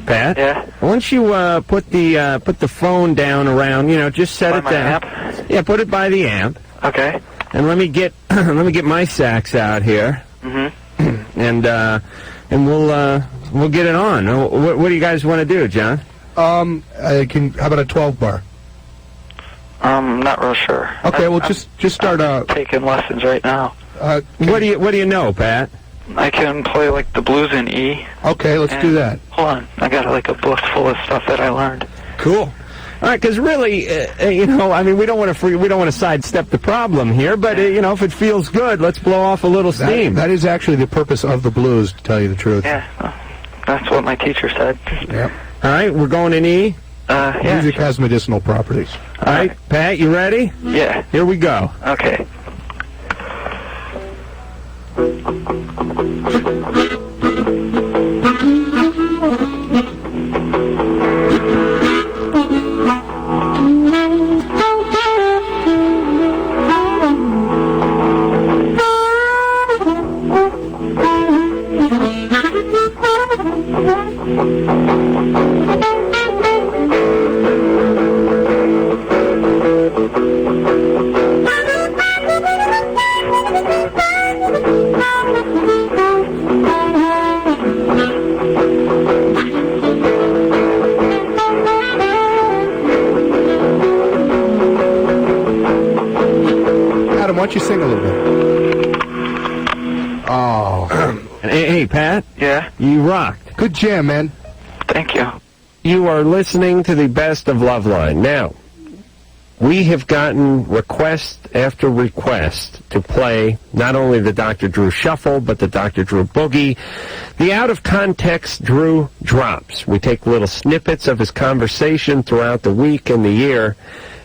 Yeah. Why don't you put the phone down around? Just set By it my down. amp? Yeah, put it by the amp. Okay. And let me get my sax out here. Mm-hmm. And we'll get it on. What do you guys want to do, John? How about a 12 bar? I'm not real sure. Okay, well just start taking lessons right now. What do you know, Pat? I can play like the blues in E. Okay, let's do that. Hold on, I got like a book full of stuff that I learned. Cool. All right, because really, we don't want to sidestep the problem here, but if it feels good, let's blow off a little steam. That is actually the purpose of the blues, to tell you the truth. Yeah, that's what my teacher said. Yep. All right, we're going in E. Yeah. Music has medicinal properties. All right, Pat, you ready? Yeah. Here we go. Okay. Adam, why don't you sing a little bit? Oh. Hey, Pat. Yeah? You rocked. Good jam, man. Thank you. You are listening to the best of Loveline. Now, we have gotten request after request to play not only the Dr. Drew Shuffle, but the Dr. Drew Boogie, the out-of-context Drew Drops. We take little snippets of his conversation throughout the week and the year,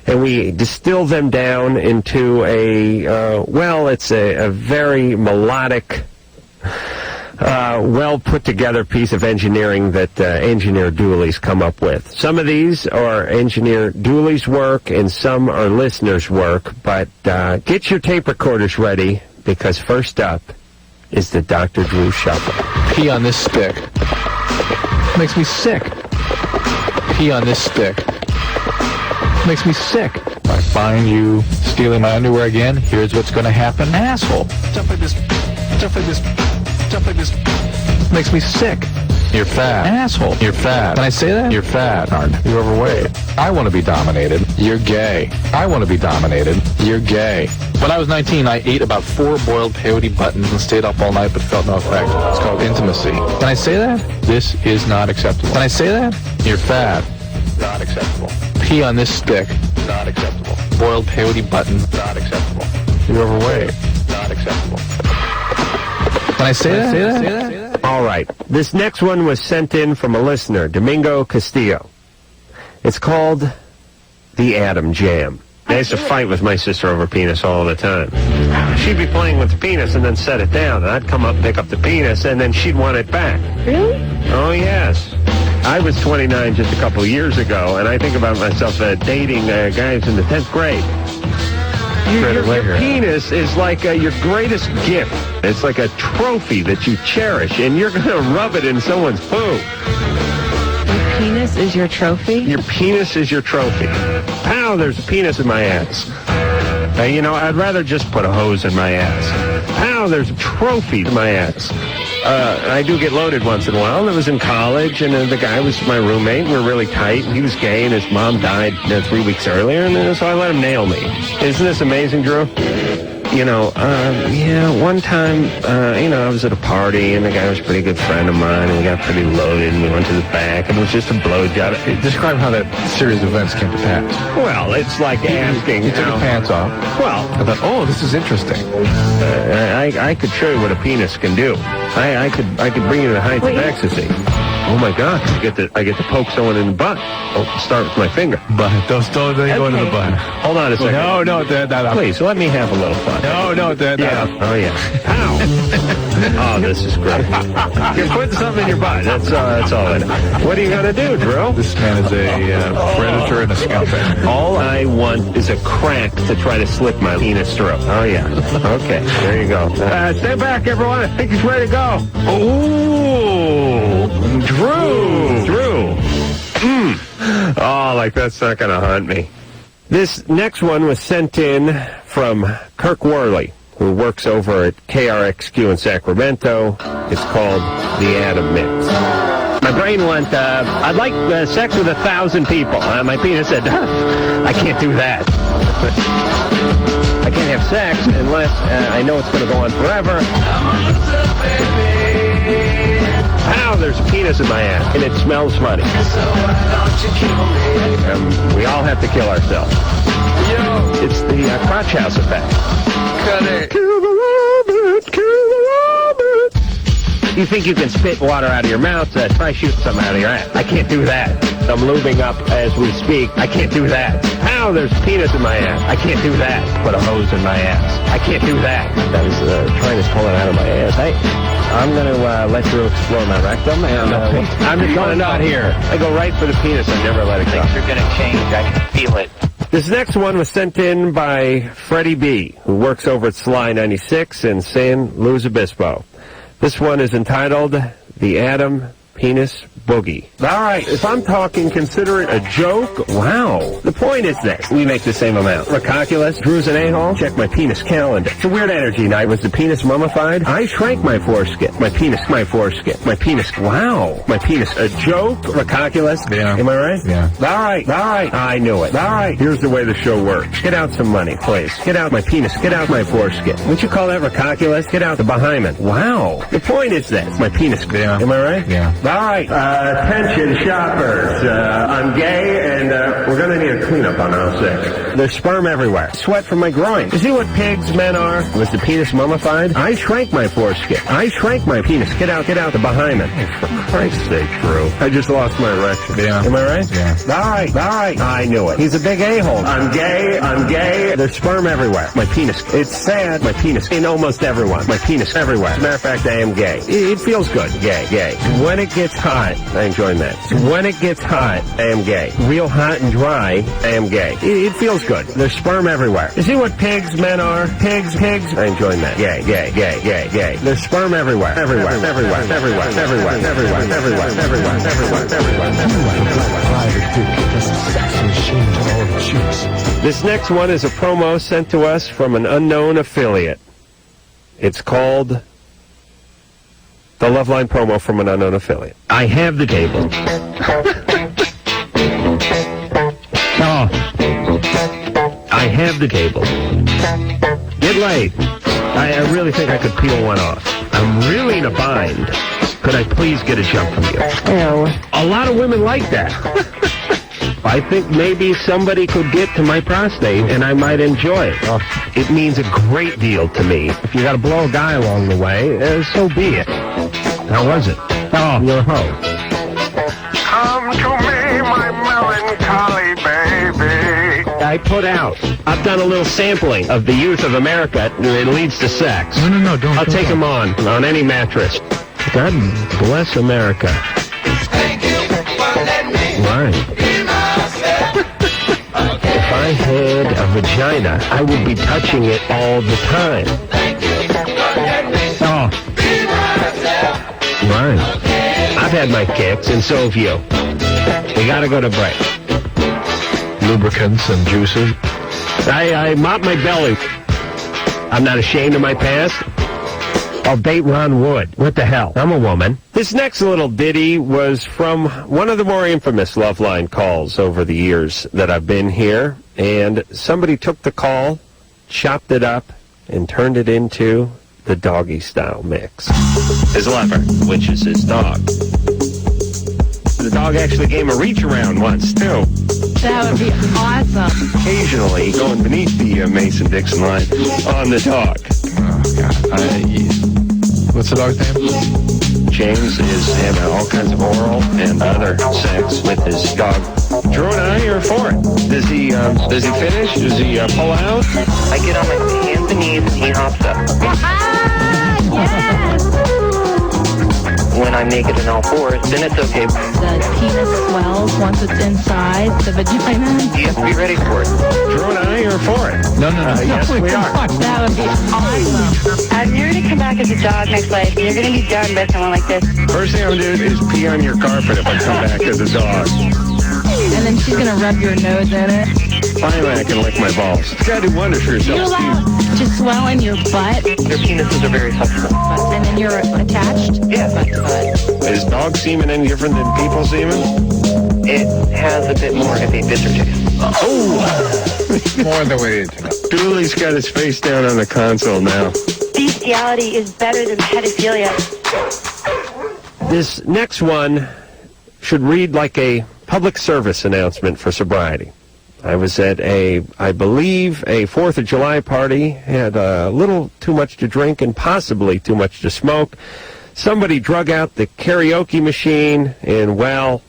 and we distill them down into it's a very melodic, well put together piece of engineering that Engineer Dooley's come up with. Some of these are Engineer Dooley's work and some are listeners' work, but get your tape recorders ready because first up is the Dr. Drew Shuffle. Pee on this stick. Makes me sick. Pee on this stick. Makes me sick. If I find you stealing my underwear again, here's what's going to happen. Asshole. Stuff like this. Stuff like this. Stuff like this. Makes me sick. You're fat. Asshole. You're fat. Can I say that? You're fat. You're overweight. I want to be dominated. You're gay. I want to be dominated. You're gay. When I was 19, I ate about 4 boiled peyote buttons and stayed up all night but felt no effect. It's called intimacy. Can I say that? This is not acceptable. Can I say that? You're fat. Not acceptable. Pee on this stick. Not acceptable. Boiled peyote button. Not acceptable. You're overweight. Not acceptable. Can I say that? Say that? All right. This next one was sent in from a listener, Domingo Castillo. It's called The Atom Jam. I used to fight with my sister over penis all the time. She'd be playing with the penis and then set it down, and I'd come up and pick up the penis, and then she'd want it back. Really? Oh, yes. I was 29 just a couple of years ago, and I think about myself dating guys in the 10th grade. Your penis is like your greatest gift. It's like a trophy that you cherish, and you're going to rub it in someone's poo. Your penis is your trophy? Your penis is your trophy. Ow, there's a penis in my ass. I'd rather just put a hose in my ass. Ow, there's a trophy in my ass. I do get loaded once in a while. I was in college, and the guy was my roommate. We were really tight. He was gay, and his mom died 3 weeks earlier, and so I let him nail me. Isn't this amazing, Drew? One time, I was at a party, and the guy was a pretty good friend of mine, and we got pretty loaded, and we went to the back, and it was just a blowjob. Describe how that series of events came to pass. Well, it's like asking... You took your pants off. Well... I thought, this is interesting. I could show you what a penis can do. I could bring you to the heights of ecstasy. Oh my God! I get to poke someone in the butt. Start with my finger. But don't go into the butt. Hold on a second. No. Please let me have a little fun. No. Yeah. Oh yeah. Ow! Oh, this is great. You're putting something in your butt. That's all it is. What are you gonna do, Drew? This man is a predator and a scumbag. All I want is a crack to try to slip my penis through. Oh yeah. Okay. There you go. Stay back, everyone. I think he's ready to go. Ooh. Drew. Oh, like that's not going to haunt me. This next one was sent in from Kirk Worley, who works over at KRXQ in Sacramento. It's called The Adam Mix. My brain went, I'd like sex with 1,000 people. My penis said, I can't do that. I can't have sex unless I know it's going to go on forever. Ow, there's a penis in my ass, and it smells funny. We all have to kill ourselves. It's the crotch house effect. Cut it. Kill the rabbit. You think you can spit water out of your mouth? Try shooting something out of your ass. I can't do that. I'm lubing up as we speak. I can't do that. Ow, there's penis in my ass. I can't do that. Put a hose in my ass. I can't do that. I was trying to pull it out of my ass. I'm going to let you explore my rectum, and I'm just going out here. I go right for the penis. I never let it go. Things are going to change. I can feel it. This next one was sent in by Freddie B., who works over at Sly 96 in San Luis Obispo. This one is entitled The Adam Penis Boogie. All right, if I'm talking, consider it a joke. Wow. The point is this. We make the same amount. Recalculus, Drew's an a-hole. Check my penis calendar. It's a weird energy night. Was the penis mummified? I shrank my foreskin. My penis. My penis. Wow. My penis. A joke? Recalculus? Yeah. Am I right? Yeah. All right. I knew it. All right. Here's the way the show works. Get out some money, please. Get out my penis. Get out my foreskin. What'd you call that? Recalculus? Get out the behind. Wow. The point is this. My penis. Yeah. Am I right? Yeah. All right. Attention shoppers, I'm gay, and we're going to need a cleanup on aisle 6. There's sperm everywhere. Sweat from my groin. You see what pigs men are? Was the penis mummified? I shrank my foreskin. I shrank my penis. Get out the behind. For Christ's sake, Drew. I just lost my erection. Yeah. Am I right? Yeah. All right. I knew it. He's a big a-hole. I'm gay. There's sperm everywhere. My penis. It's sad. My penis. In almost everyone. My penis everywhere. As a matter of fact, I am gay. It feels good. Gay. When it gets hot, I enjoy that. When it gets hot, I am gay. Real hot and dry, I am gay. It feels good. There's sperm everywhere. You see what pigs men are? Pigs. I enjoy that. Gay. There's sperm everywhere. Everywhere. This next one is a promo sent to us from an unknown affiliate. It's called the Loveline promo from an unknown affiliate. I have the table. I have the table. Get laid. I really think I could peel one off. I'm really in a bind. Could I please get a jump from you? Ew. A lot of women like that. I think maybe somebody could get to my prostate and I might enjoy it. It means a great deal to me. If you got to blow a guy along the way, so be it. How was it? Oh, you're a hoe. Come to me, my melancholy baby. I put out. I've done a little sampling of the youth of America. It leads to sex. No, don't. I'll take them on any mattress. God bless America. Thank you. Right. If I had a vagina, I would be touching it all the time. Oh. Right. I've had my kicks, and so have you. We gotta go to break. Lubricants and juices. I mop my belly. I'm not ashamed of my past. I'll date Ron Wood. What the hell? I'm a woman. This next little ditty was from one of the more infamous Loveline calls over the years that I've been here. And somebody took the call, chopped it up, and turned it into the doggy style mix. His lover, which is his dog. The dog actually gave him a reach around once, too. That would be awesome. Occasionally going beneath the Mason-Dixon line on the dog. Oh, God. What's the dog's name? James is having all kinds of oral and other sex with his dog. Drew and I are for it. Does he finish? Does he pull out? I get on my hands and knees and he hops up. When I'm naked and all fours, then it's okay. The penis swells once it's inside the vagina. You have to be ready for it. Drew and I are for it. No. Yes, we are. That would be awesome. You're going to come back as a dog next life. You're going to be done with someone like this. First thing I'm going to do is pee on your carpet if I come back as a dog. And then she's going to rub your nose in it. Finally, I can lick my balls. It's got to do wonders for You yourself, allow to swell in your butt, Their penises are very flexible. and then you're attached? Yeah. Is dog semen any different than people semen? It has a bit more of a bitter taste. Oh! More than we need to know. Dooley's got his face down on the console now. Bestiality is better than pedophilia. This next one should read like a public service announcement for sobriety. I was at I believe, a 4th of July party, had a little too much to drink and possibly too much to smoke. Somebody drug out the karaoke machine, and, well,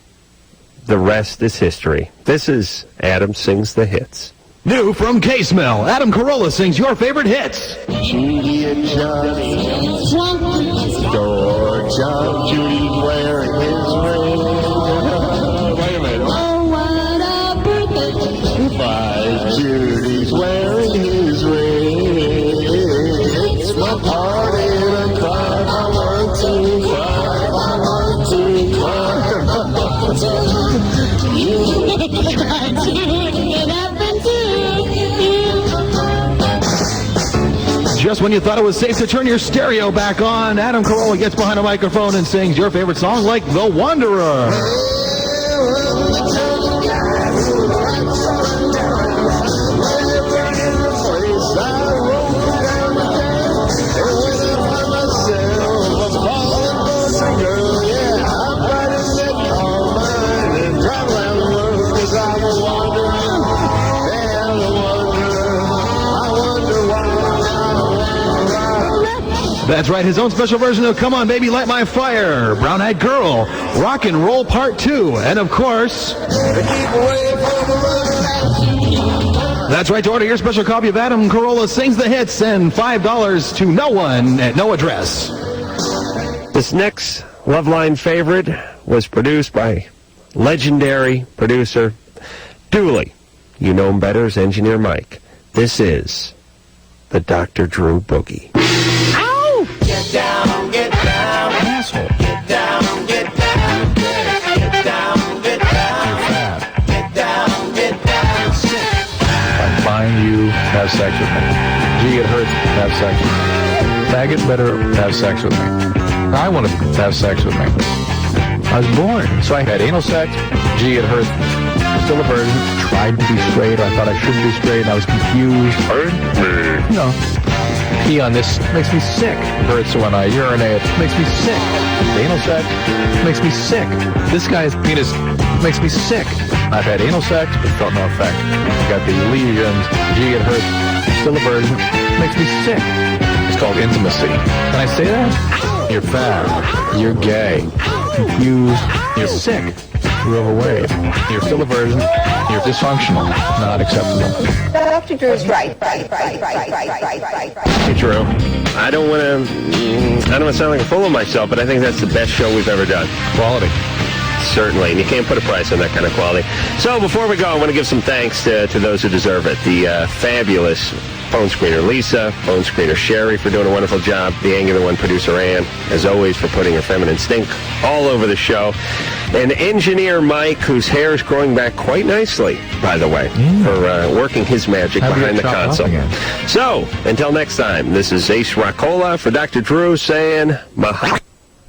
the rest is history. This is Adam Sings the Hits. New from K-Smell, Adam Carolla sings your favorite hits. Judy and Johnny, George of Judy wearing his ring. Wait a minute. Oh, what a birthday. 5 Judy's wearing his ring. It's my party and 5 I want to, 5 I want to, 5 you try to get up and do. Just when you thought it was safe to turn your stereo back on, Adam Carolla gets behind a microphone and sings your favorite song like The Wanderer. That's right, his own special version of Come On Baby Light My Fire, Brown Eyed Girl, Rock and Roll Part 2, and of course... That's right, to order your special copy of Adam Carolla Sings the Hits, and $5 to no one at no address. This next Loveline favorite was produced by legendary producer Dooley. You know him better as Engineer Mike. This is the Dr. Drew Boogie. Get down, asshole. Get down, get down. Get down, get down. You're fat. Get down, get down. You're sick. I find you, have sex with me. Gee, it hurts, have sex with me. Faggot, better have sex with me. I want to have sex with me. I was born, so I had anal sex. Gee, it hurts. Still a virgin. Tried to be straight. I thought I shouldn't be straight. I was confused. You know, pee on this makes me sick. It hurts when I urinate. It makes me sick. Anal sex makes me sick. This guy's penis makes me sick. I've had anal sex, but felt no effect. I got these lesions. Gee, it hurts. Still a virgin. Makes me sick. It's called intimacy. Can I say that? You're fat. You're gay. Confused. You're sick. You're overweight. You're still a virgin. You're dysfunctional. Not acceptable. Dr. Drew's right. Hey, Drew. I don't want to sound like a fool of myself, but I think that's the best show we've ever done. Quality. Certainly, and you can't put a price on that kind of quality. So before we go, I want to give some thanks to those who deserve it. The fabulous phone screener Lisa, phone screener Sherry for doing a wonderful job, the Angular One producer Ann, as always, for putting her feminine stink all over the show, and engineer Mike, whose hair is growing back quite nicely, by the way, for working his magic behind the console. So, until next time, this is Ace Rockola for Dr. Drew saying, Mahalo.